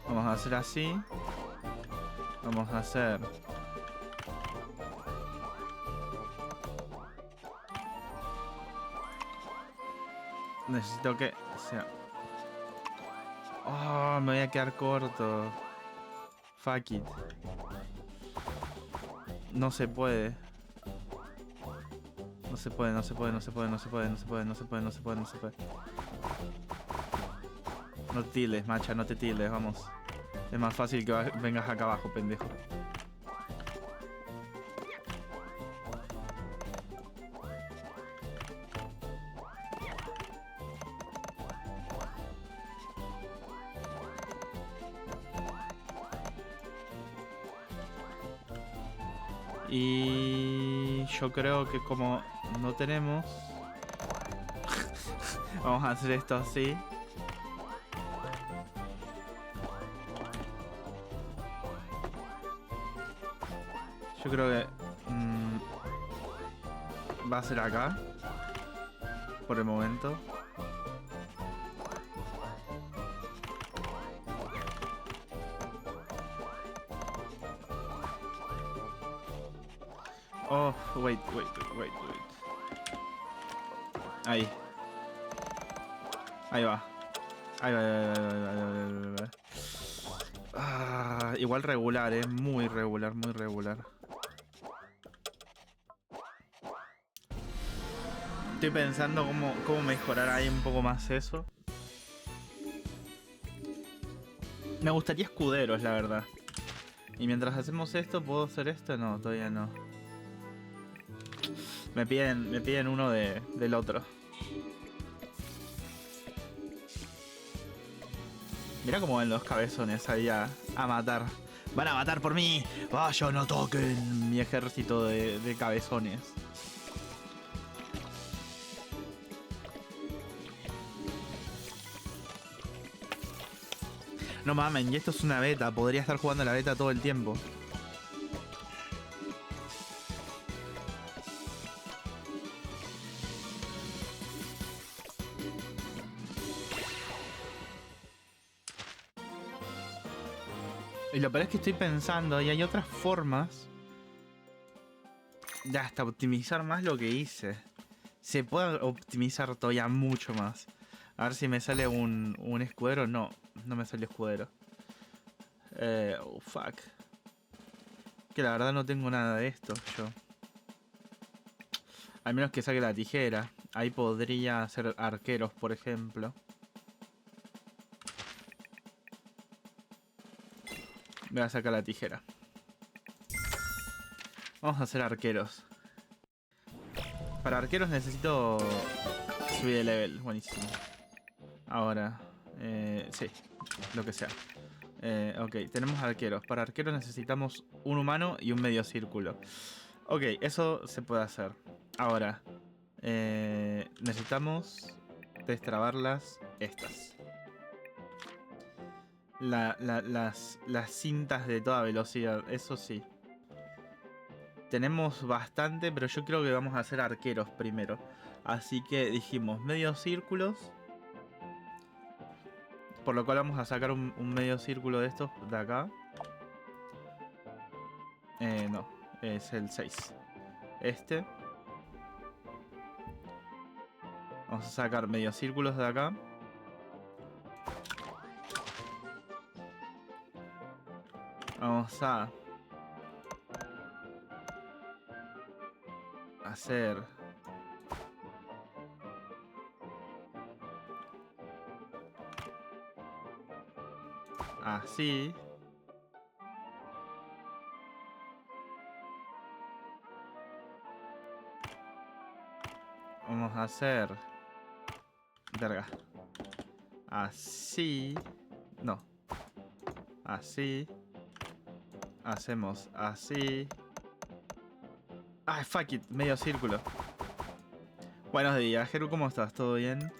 Vamos a hacer así. Vamos a hacer... Necesito que sea... Oh, me voy a quedar corto. Fuck it. No se puede. No se puede. No te tildes, macha, no te tildes, vamos. Es más fácil que vengas acá abajo, pendejo. Y yo creo que como no tenemos... Vamos a hacer esto así. Yo creo que... va a ser acá. Por el momento. Oh, wait. Ahí. Ahí va. Ahí va. Ah, igual regular, muy regular. Estoy pensando cómo mejorar ahí un poco más eso. Me gustaría escuderos, la verdad. Y mientras hacemos esto, ¿puedo hacer esto? No, todavía no. Me piden uno del otro. Mira cómo ven los cabezones ahí a matar. ¡Van a matar por mí! ¡Vaya, no toquen mi ejército de cabezones! No mamen, y esto es una beta. Podría estar jugando la beta todo el tiempo. Y lo peor es que estoy pensando, y hay otras formas de hasta optimizar más lo que hice. Se puede optimizar todavía mucho más. A ver si me sale un escudero. No me sale escudero. Oh, fuck. Que la verdad no tengo nada de esto yo. Al menos que saque la tijera. Ahí podría hacer arqueros, por ejemplo. Voy a sacar la tijera. Vamos a hacer arqueros. Para arqueros necesito subir de level. Buenísimo. Ahora, sí, lo que sea. Ok, tenemos arqueros. Para arqueros necesitamos un humano y un medio círculo. Ok, eso se puede hacer. Ahora, necesitamos destrabarlas estas. Las cintas de toda velocidad, eso sí. Tenemos bastante, pero yo creo que vamos a hacer arqueros primero. Así que dijimos medios círculos. Por lo cual vamos a sacar un medio círculo de estos de acá. No, es el 6. Este. Vamos a sacar medios círculos de acá. Vamos a hacer así. Vamos a hacer... Verga. Así. No. Así. Hacemos así. Ah, fuck it. Medio círculo. Buenos días, Jeru. ¿Cómo estás? ¿Todo bien?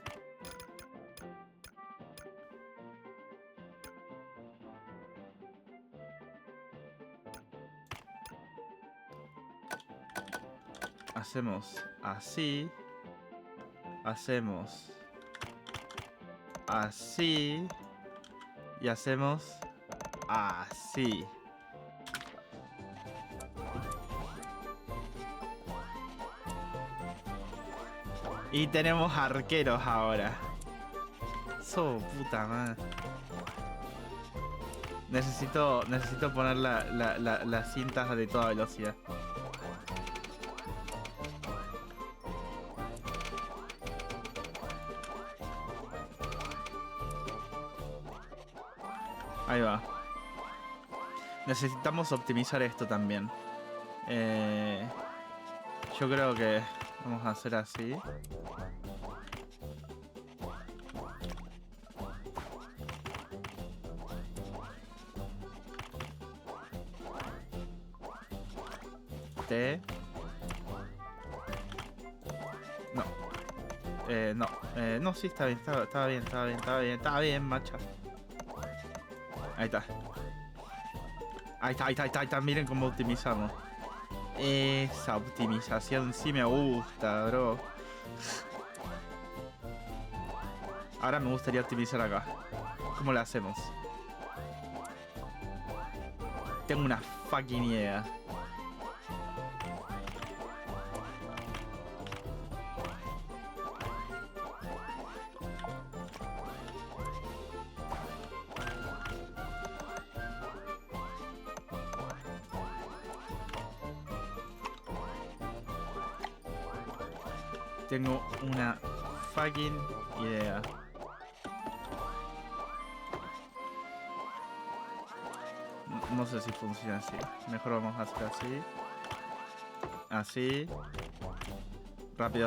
Hacemos así. Hacemos así. Y hacemos así. Y tenemos arqueros ahora. Puta madre. Necesito poner las cintas de toda velocidad. Ahí va. Necesitamos optimizar esto también. Yo creo que vamos a hacer así. T. No. No. No, sí, está bien. Estaba bien, macha. Ahí está. Ahí está. Miren cómo optimizamos. Esa optimización sí me gusta, bro. Ahora me gustaría optimizar acá. ¿Cómo lo hacemos? Tengo una fucking idea. Tengo una fucking idea. No sé si funciona así. Mejor vamos a hacer así. Así. Rápido.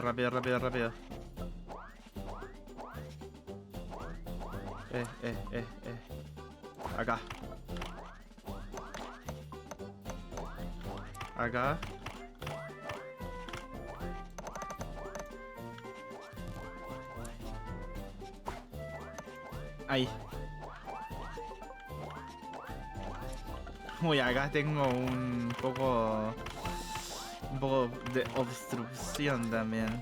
Acá. Acá. Ahí. Uy, acá tengo un poco de obstrucción también.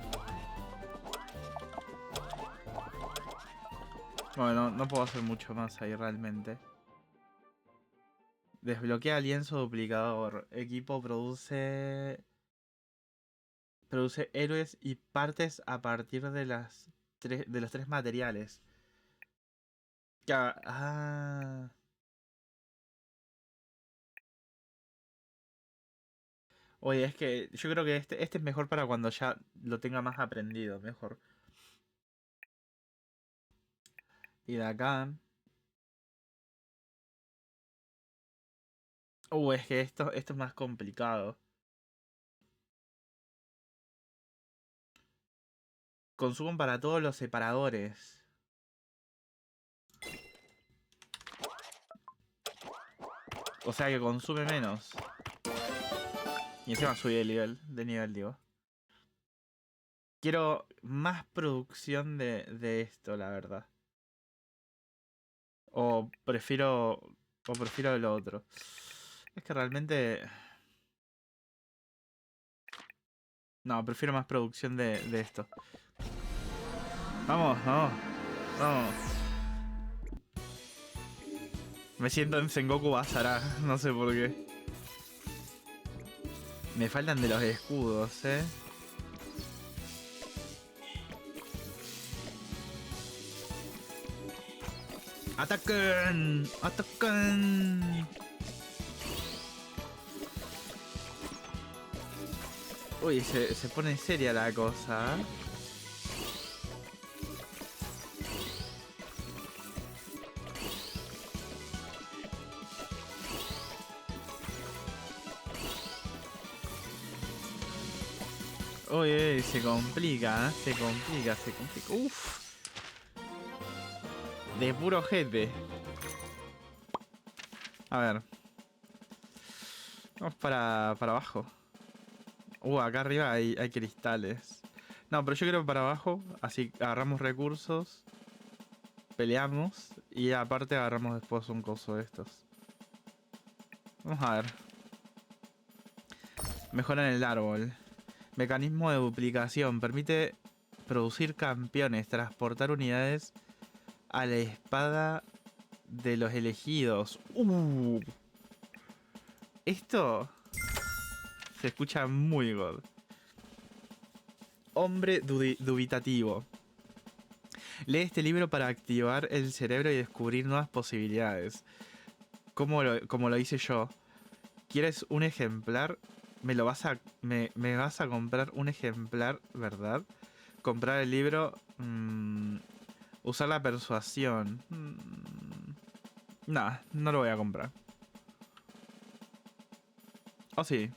Bueno, no puedo hacer mucho más ahí realmente. Desbloquea lienzo duplicador. Equipo produce héroes y partes a partir de de los 3 materiales. Ah. Oye, es que yo creo que este es mejor para cuando ya lo tenga más aprendido, mejor. Y de acá. Es que esto es más complicado. Consumo para todos los separadores. O sea que consume menos. Y encima subí de nivel, digo. Quiero más producción de esto, la verdad. O prefiero lo otro. Es que realmente... No, prefiero más producción de esto. Vamos. Me siento en Sengoku Basara, no sé por qué. Me faltan de los escudos, ¡Ataquen! Uy, se pone seria la cosa. Uy, se complica. Uff. De puro jefe. A ver. Vamos para abajo. Acá arriba hay cristales. No, pero yo quiero para abajo. Así agarramos recursos. Peleamos. Y aparte agarramos después un coso de estos. Vamos a ver. Mejoran el árbol. Mecanismo de duplicación. Permite producir campeones. Transportar unidades a la espada de los elegidos. Esto se escucha muy god. Hombre dubitativo. Lee este libro para activar el cerebro y descubrir nuevas posibilidades. Como lo hice yo. ¿Quieres un ejemplar? Me vas a comprar un ejemplar, ¿verdad? Comprar el libro. Usar la persuasión. Nah, no lo voy a comprar. Oh, sí.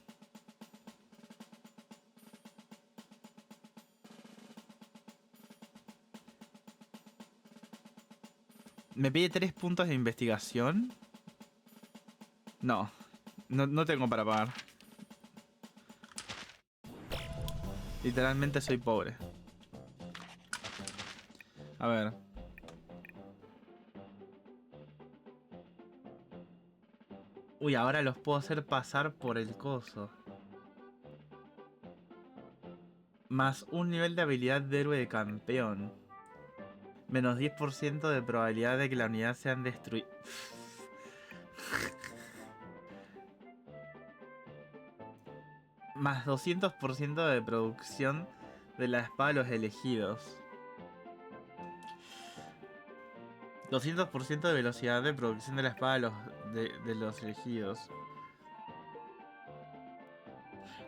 ¿Me pide 3 puntos de investigación? No tengo para pagar. Literalmente soy pobre. A ver. Uy, ahora los puedo hacer pasar por el coso. Más un nivel de habilidad de héroe de campeón. Menos 10% de probabilidad de que la unidad sean destruidas. Más 200% de producción de la espada de los elegidos. 200% de velocidad de producción de la espada de los elegidos.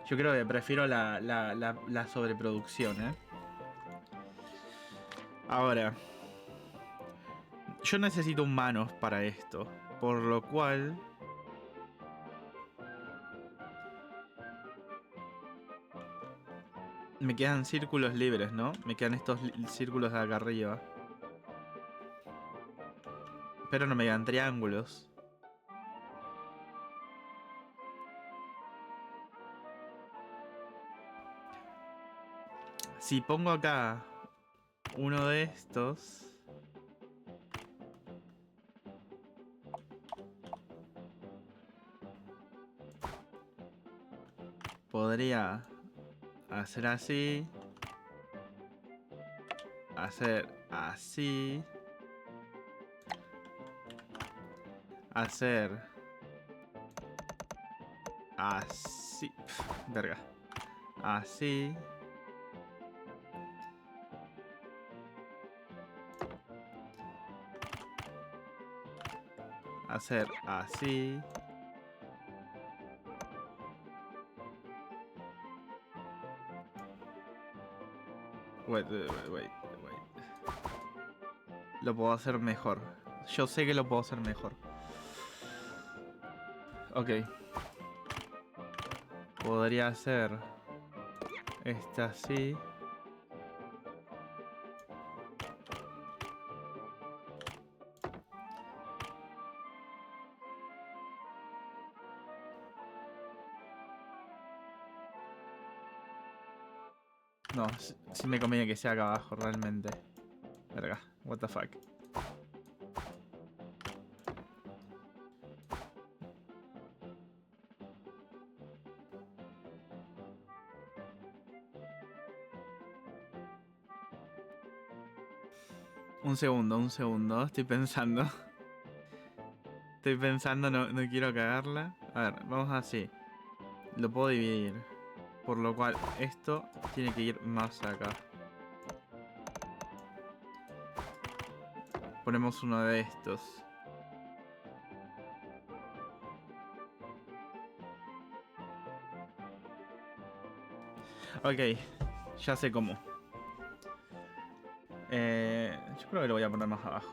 Yo creo que prefiero la sobreproducción, ¿eh? Ahora, yo necesito humanos para esto. Por lo cual... me quedan círculos libres, ¿no? Me quedan estos círculos de acá arriba. Pero no me quedan triángulos. Si pongo acá uno de estos... podría hacer así. Hacer así. Hacer así. Verga. Así. Hacer así. Wait. Lo puedo hacer mejor. Yo sé que lo puedo hacer mejor. Ok. Podría hacer este así. No, sí me conviene que sea acá abajo realmente. Verga, what the fuck. Un segundo, estoy pensando. Estoy pensando, no quiero cagarla. A ver, vamos así. Lo puedo dividir. Por lo cual, esto tiene que ir más acá. Ponemos uno de estos. Ok, ya sé cómo. Yo creo que lo voy a poner más abajo.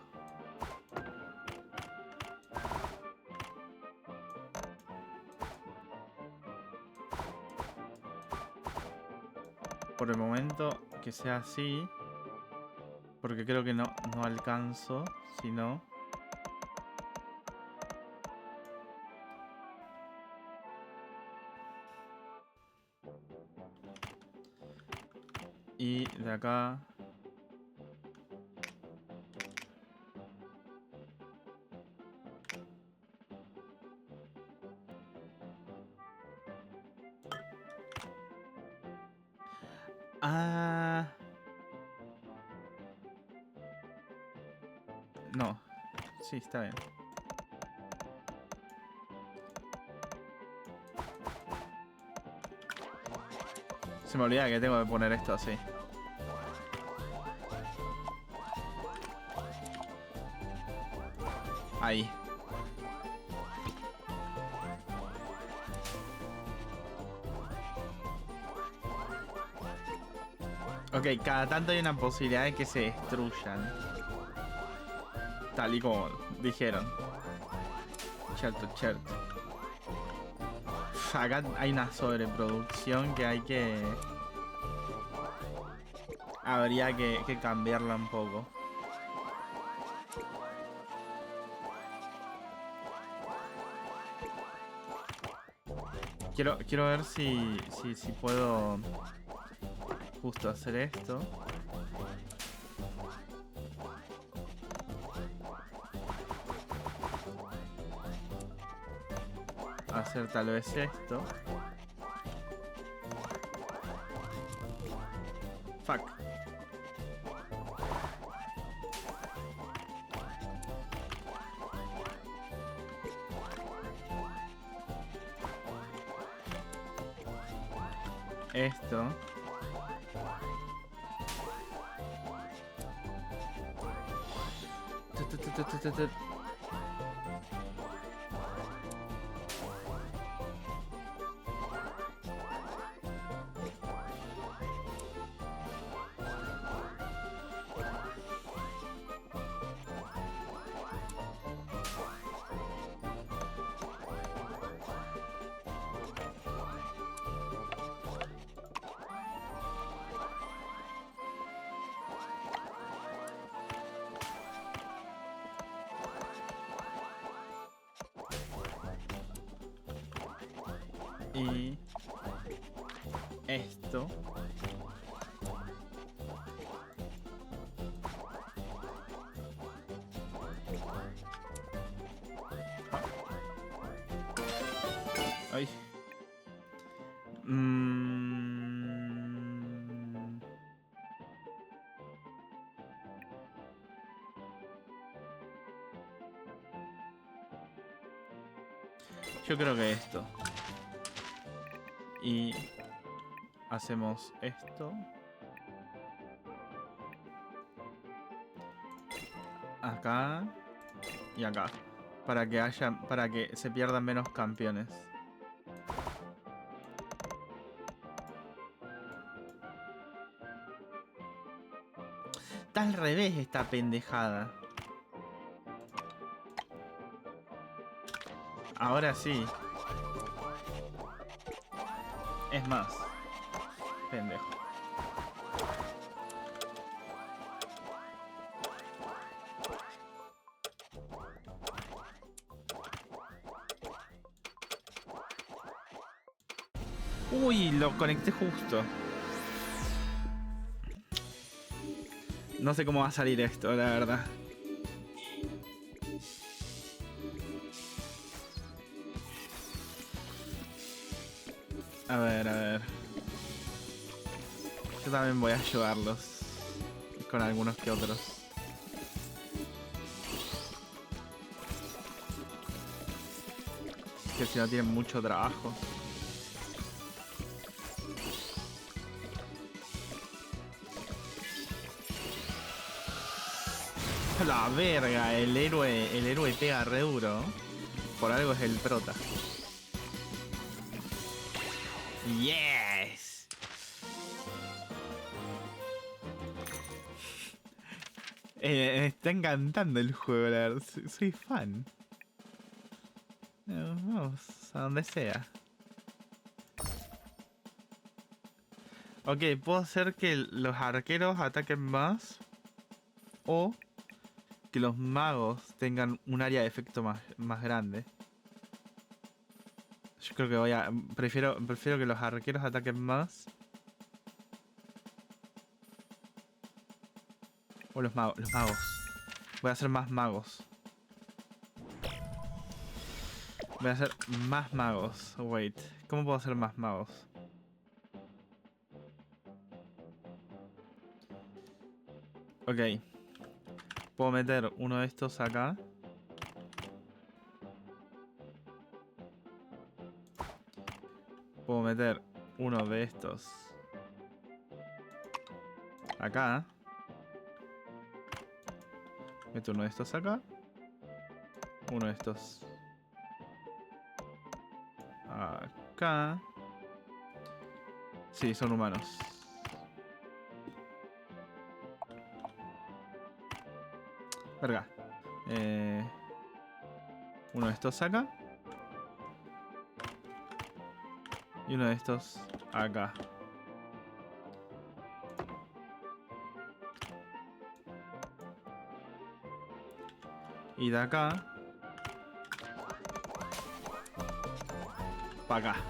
Por el momento que sea así. Porque creo que no alcanzo. Si no. Y de acá. Ah. No. Sí, está bien. Se me olvida que tengo que poner esto así. Ahí. Ok, cada tanto hay una posibilidad de que se destruyan. Tal y como dijeron. Cierto. Acá hay una sobreproducción que hay que... habría que cambiarla un poco. Quiero ver si puedo justo hacer esto. Hacer tal vez esto. Fuck. Esto. Y esto. Ay. Yo creo que esto. Y hacemos esto. Acá. Y acá. Para que se pierdan menos campeones. Está al revés esta pendejada. Ahora sí. Es más. Pendejo. Uy, lo conecté justo. No sé cómo va a salir esto, la verdad. A ver, a ver. Yo también voy a ayudarlos. Con algunos que otros. Que si no tienen mucho trabajo. La verga, el héroe pega re duro. Por algo es el prota. Yes. Me está encantando el juego, la verdad. Soy fan. Vamos, a donde sea. Ok, puedo hacer que los arqueros ataquen más. O que los magos tengan un área de efecto más grande. Yo creo que voy a... Prefiero que los arqueros ataquen más. O los magos. Voy a hacer más magos. Voy a hacer más magos. Wait. ¿Cómo puedo hacer más magos? Ok. Puedo meter uno de estos acá. Puedo meter uno de estos acá. Meto uno de estos acá. Uno de estos acá. Sí, son humanos. Verga. Uno de estos acá. Y uno de estos acá. Y de acá para acá.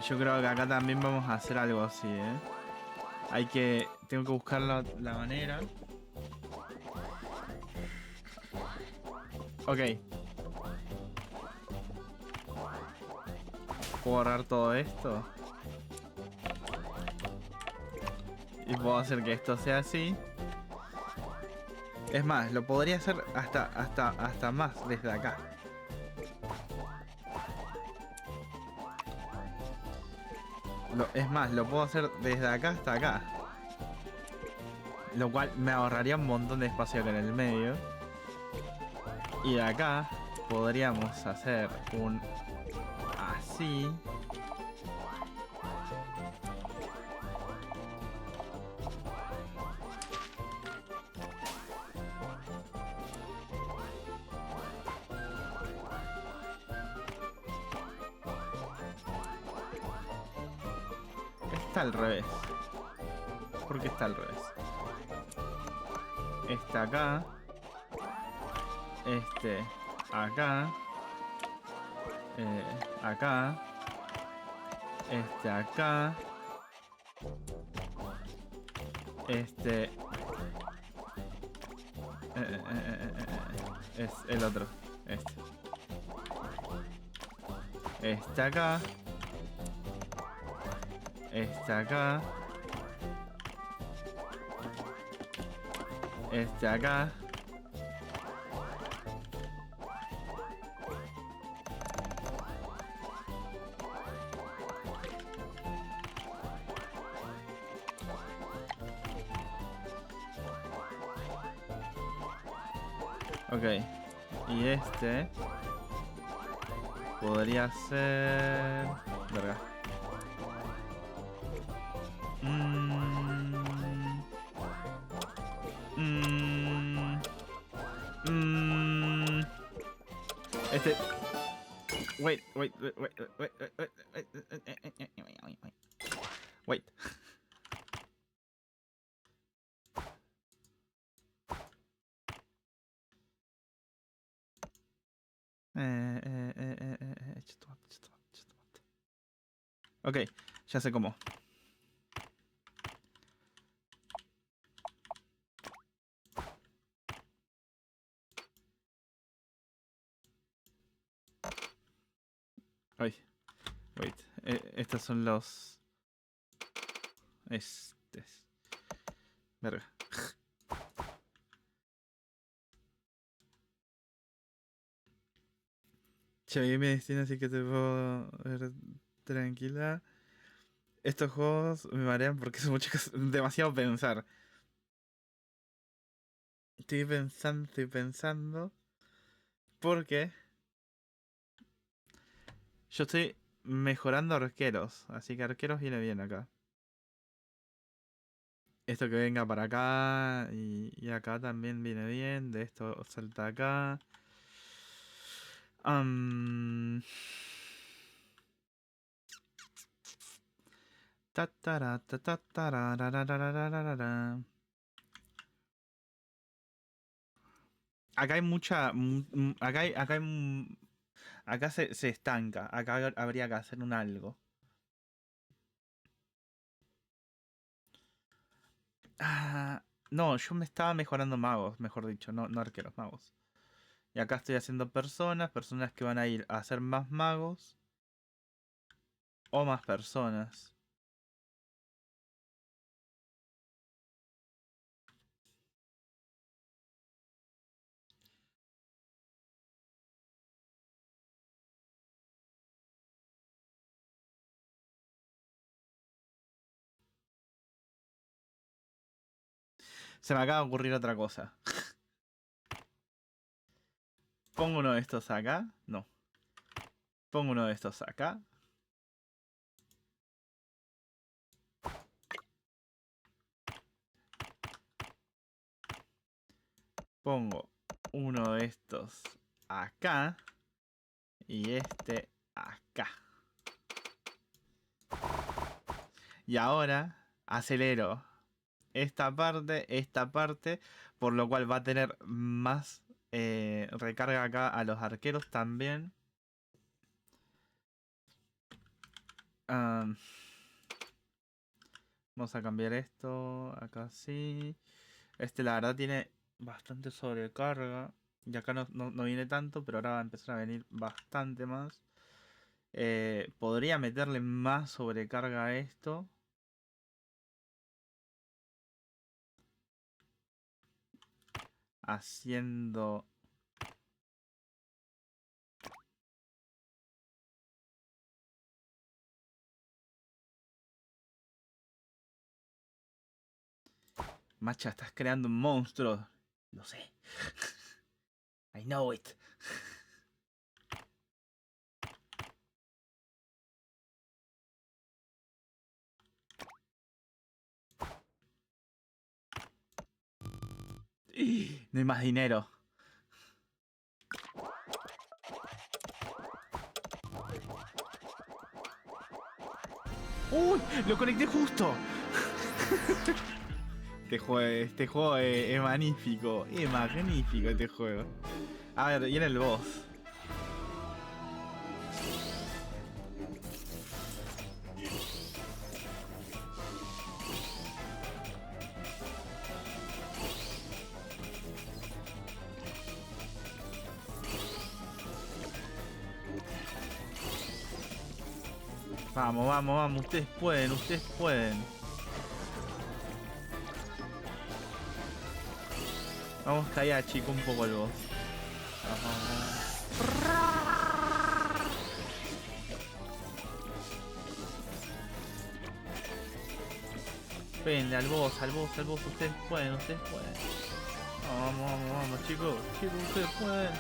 Yo creo que acá también vamos a hacer algo así, ¿eh? Tengo que buscar la manera. Ok. Puedo borrar todo esto. Y puedo hacer que esto sea así. Es más, lo podría hacer hasta más desde acá. Es más, lo puedo hacer desde acá hasta acá. Lo cual me ahorraría un montón de espacio acá en el medio. Y de acá podríamos hacer un así. Está al revés. ¿Por qué está al revés? Este acá. Este acá. Acá. Este acá. Este. Es el otro. Este. Este acá. Este acá. Este acá. Ok. Y este podría ser... Verga. Este... Wait. Wait. Ok, ya sé cómo. Ay, wait. Estos son los... Verga. Che, vi mi destino, así que te puedo ver tranquila. Estos juegos me marean porque son demasiado pensar. Estoy pensando. Porque yo estoy mejorando arqueros. Así que arqueros viene bien acá. Esto que venga para acá y acá también viene bien. De esto salta acá. Acá hay mucha... Acá se estanca. Acá habría que hacer un algo. No, yo me estaba mejorando magos, mejor dicho, no arqueros, magos. Y acá estoy haciendo personas que van a ir a hacer más magos. O más personas. Se me acaba de ocurrir otra cosa. Pongo uno de estos acá. No. Pongo uno de estos acá. Pongo uno de estos acá. Y este acá. Y ahora acelero esta parte. Por lo cual va a tener más recarga acá a los arqueros también. Ah, vamos a cambiar esto. Acá sí. La verdad tiene bastante sobrecarga. Y acá no viene tanto, pero ahora va a empezar a venir bastante más. Podría meterle más sobrecarga a esto. Haciendo... Macha, estás creando un monstruo. Lo sé. I know it. No hay más dinero. ¡Uy! ¡Lo conecté justo! Este juego es magnífico. Es magnífico este juego. A ver, y en el boss. Vamos, vamos, vamos. Ustedes pueden, ustedes pueden. Vamos a callar, chico, un poco el boss. Venga, al boss, al boss, al boss. Ustedes pueden, ustedes pueden. Vamos, vamos, vamos, chicos. Chicos, ustedes pueden.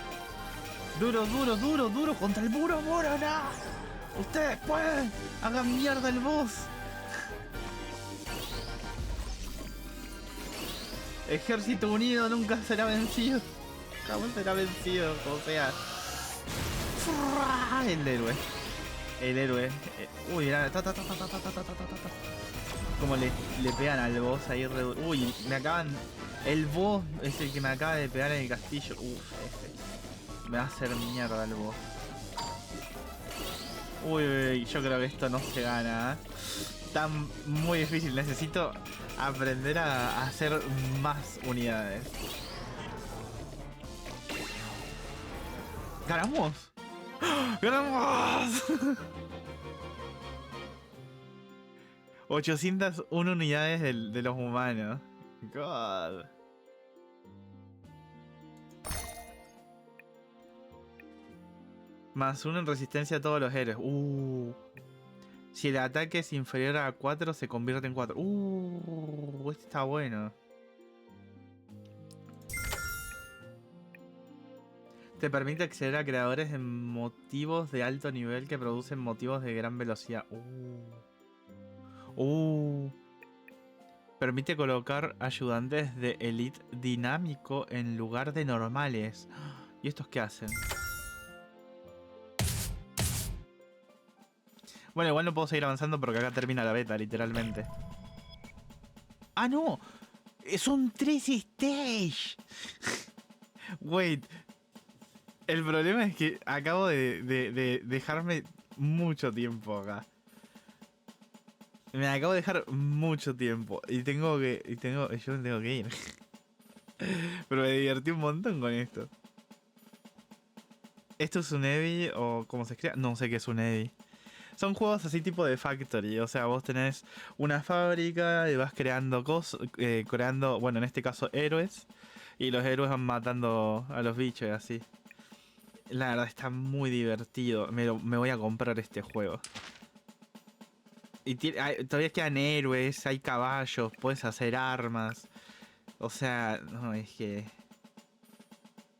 Duro, duro, duro, duro contra el muro, muro, no. Ustedes pueden. Hagan mierda el boss. Ejército unido nunca será vencido. Jamás será vencido, o sea. El héroe. El héroe. Uy, mirá. Como le pegan al boss ahí. Uy, me acaban. El boss es el que me acaba de pegar en el castillo. Uf, me va a hacer mierda el boss. Uy, yo creo que esto no se gana. Está muy difícil. Necesito aprender a hacer más unidades. ¡Ganamos! ¡Ganamos! 801 unidades de los humanos. God. Más 1 en resistencia a todos los héroes. Si el ataque es inferior a 4, se convierte en 4. Este está bueno. Te permite acceder a creadores de motivos de alto nivel que producen motivos de gran velocidad. Permite colocar ayudantes de elite dinámico en lugar de normales. ¿Y estos qué hacen? Bueno, igual no puedo seguir avanzando porque acá termina la beta, literalmente. ¡Ah, no! ¡Son 3 stage! Wait. El problema es que acabo de dejarme mucho tiempo acá. Me acabo de dejar mucho tiempo. Y tengo que... yo me tengo que ir. Pero me divertí un montón con esto. ¿Esto es un Eevee o cómo se escribe? No sé qué es un Eevee. Son juegos así tipo de Factory. O sea, vos tenés una fábrica y vas creando cosas... creando, bueno, en este caso héroes. Y los héroes van matando a los bichos y así. La verdad está muy divertido. Me voy a comprar este juego. Y todavía quedan héroes, hay caballos, puedes hacer armas. O sea, no, es que...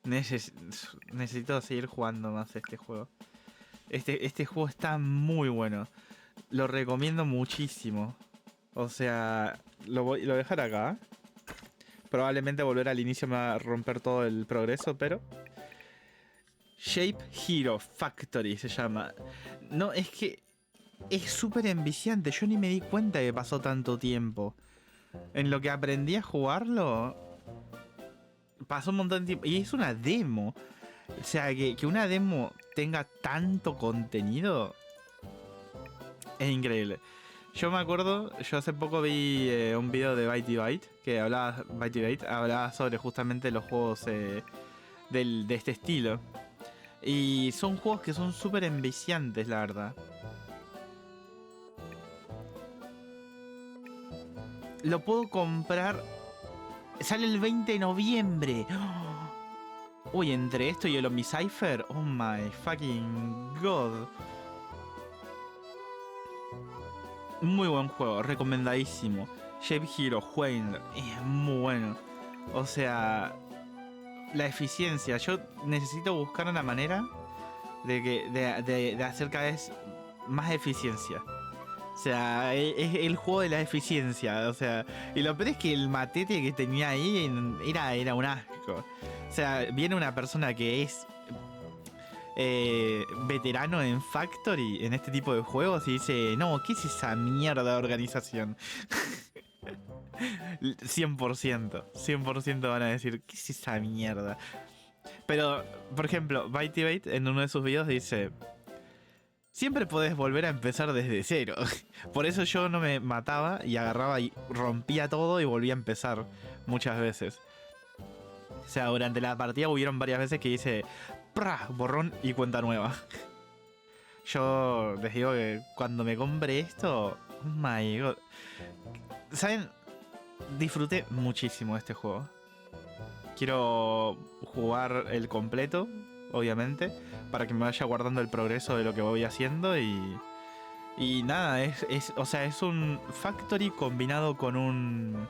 necesito seguir jugando más este juego. Este juego está muy bueno. Lo recomiendo muchísimo. O sea, lo voy a dejar acá. Probablemente volver al inicio me va a romper todo el progreso, pero... Shape Hero Factory se llama. No, es que... es súper enviciante. Yo ni me di cuenta que pasó tanto tiempo. En lo que aprendí a jugarlo, pasó un montón de tiempo. Y es una demo. O sea, que una demo tenga tanto contenido Es increíble. Yo me acuerdo, yo hace poco vi un video de Byte que hablaba, Byte hablaba sobre justamente los juegos de este estilo. Y son juegos que son súper enviciantes, la verdad. Lo puedo comprar. Sale el 20 de noviembre. Uy, entre esto y el Omnicypher. Oh my fucking god. Muy buen juego, recomendadísimo. Shape Hero, jueguenlo. Es muy bueno. O sea, la eficiencia. Yo necesito buscar una manera de hacer cada vez más eficiencia. O sea, es el juego de la eficiencia. O sea, y lo peor es que el matete que tenía ahí era un asco. O sea, viene una persona que es veterano en Factory, en este tipo de juegos, y dice, no, ¿qué es esa mierda de organización? 100% van a decir, ¿qué es esa mierda? Pero, por ejemplo, Byte en uno de sus videos dice, siempre podés volver a empezar desde cero. Por eso yo no me mataba y agarraba y rompía todo y volvía a empezar muchas veces. O sea, durante la partida hubieron varias veces que hice ¡prá! Borrón y cuenta nueva. Yo les digo que cuando me compre esto, oh my god. ¿Saben? Disfruté muchísimo de este juego. Quiero jugar el completo, obviamente, para que me vaya guardando el progreso de lo que voy haciendo y nada, o sea, es un Factory combinado con un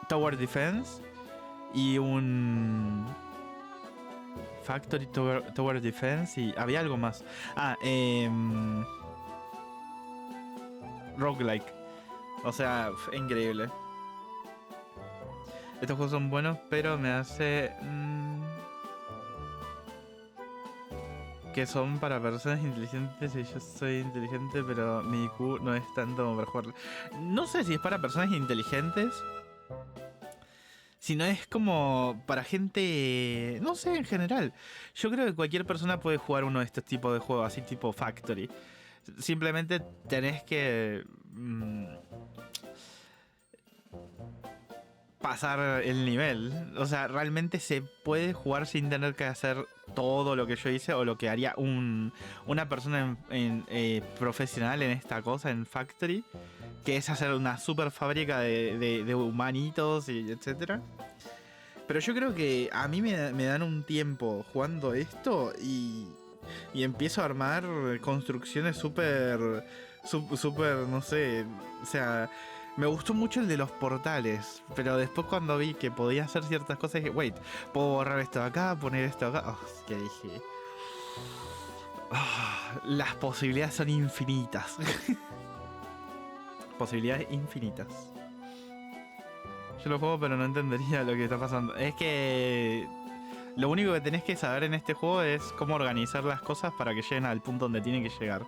Tower Defense y un Factory Tower Defense y había algo más. Roguelike. O sea, increíble. Estos juegos son buenos, pero me hace que son para personas inteligentes y yo soy inteligente, pero mi IQ no es tanto como para jugar. No sé si es para personas inteligentes, sino es como para gente, no sé, en general. Yo creo que cualquier persona puede jugar uno de estos tipos de juegos, así tipo Factory. Simplemente tenés que pasar el nivel. O sea, realmente se puede jugar sin tener que hacer todo lo que yo hice o lo que haría una persona profesional en esta cosa, en Factory, que es hacer una super fábrica de humanitos y etcétera. Pero yo creo que a mí me dan un tiempo jugando esto y empiezo a armar construcciones súper, no sé, o sea, me gustó mucho el de los portales, pero después cuando vi que podía hacer ciertas cosas dije, wait, puedo borrar esto de acá, poner esto de acá, que dije, las posibilidades son infinitas. Posibilidades infinitas. Yo lo juego pero no entendería lo que está pasando. Es que lo único que tenés que saber en este juego es cómo organizar las cosas para que lleguen al punto donde tienen que llegar.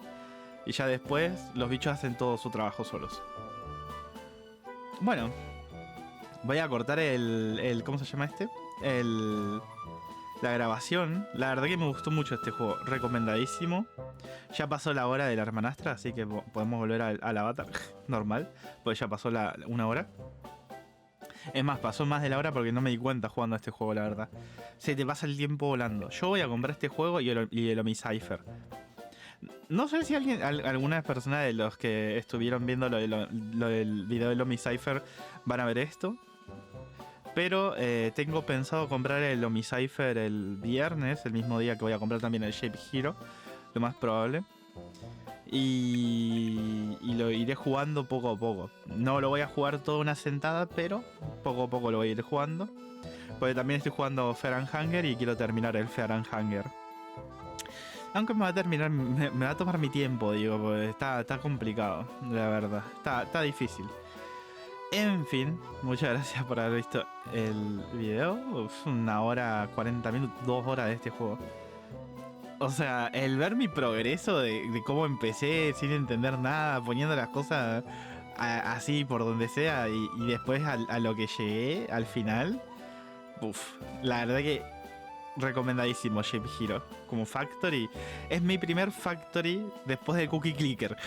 Y ya después los bichos hacen todo su trabajo solos. Bueno, voy a cortar el ¿cómo se llama este? La grabación. La verdad que me gustó mucho este juego. Recomendadísimo. Ya pasó la hora de la hermanastra, así que podemos volver al avatar normal. Pues ya pasó una hora. Es más, pasó más de la hora porque no me di cuenta jugando a este juego, la verdad. Se te pasa el tiempo volando. Yo voy a comprar este juego y el Omnicypher. No sé si algunas personas de los que estuvieron viendo lo del video del Omnicypher van a ver esto. Pero tengo pensado comprar el Omnicypher el viernes, el mismo día que voy a comprar también el Shape Hero, lo más probable. Y lo iré jugando poco a poco. No lo voy a jugar toda una sentada, pero poco a poco lo voy a ir jugando. Porque también estoy jugando Fear and Hunger y quiero terminar el Fear and Hunger. Aunque me va a tomar mi tiempo, digo, porque está complicado, la verdad. Está difícil. En fin, muchas gracias por haber visto el video. Uf, 1 hora 40 minutos, 2 horas de este juego. O sea, el ver mi progreso de cómo empecé sin entender nada, poniendo las cosas así por donde sea y después a lo que llegué al final. Uf, la verdad que recomendadísimo Shape Hero. Como Factory. Es mi primer Factory después de Cookie Clicker.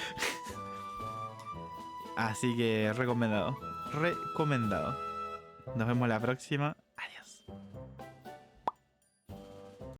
Así que recomendado. Recomendado. Nos vemos la próxima.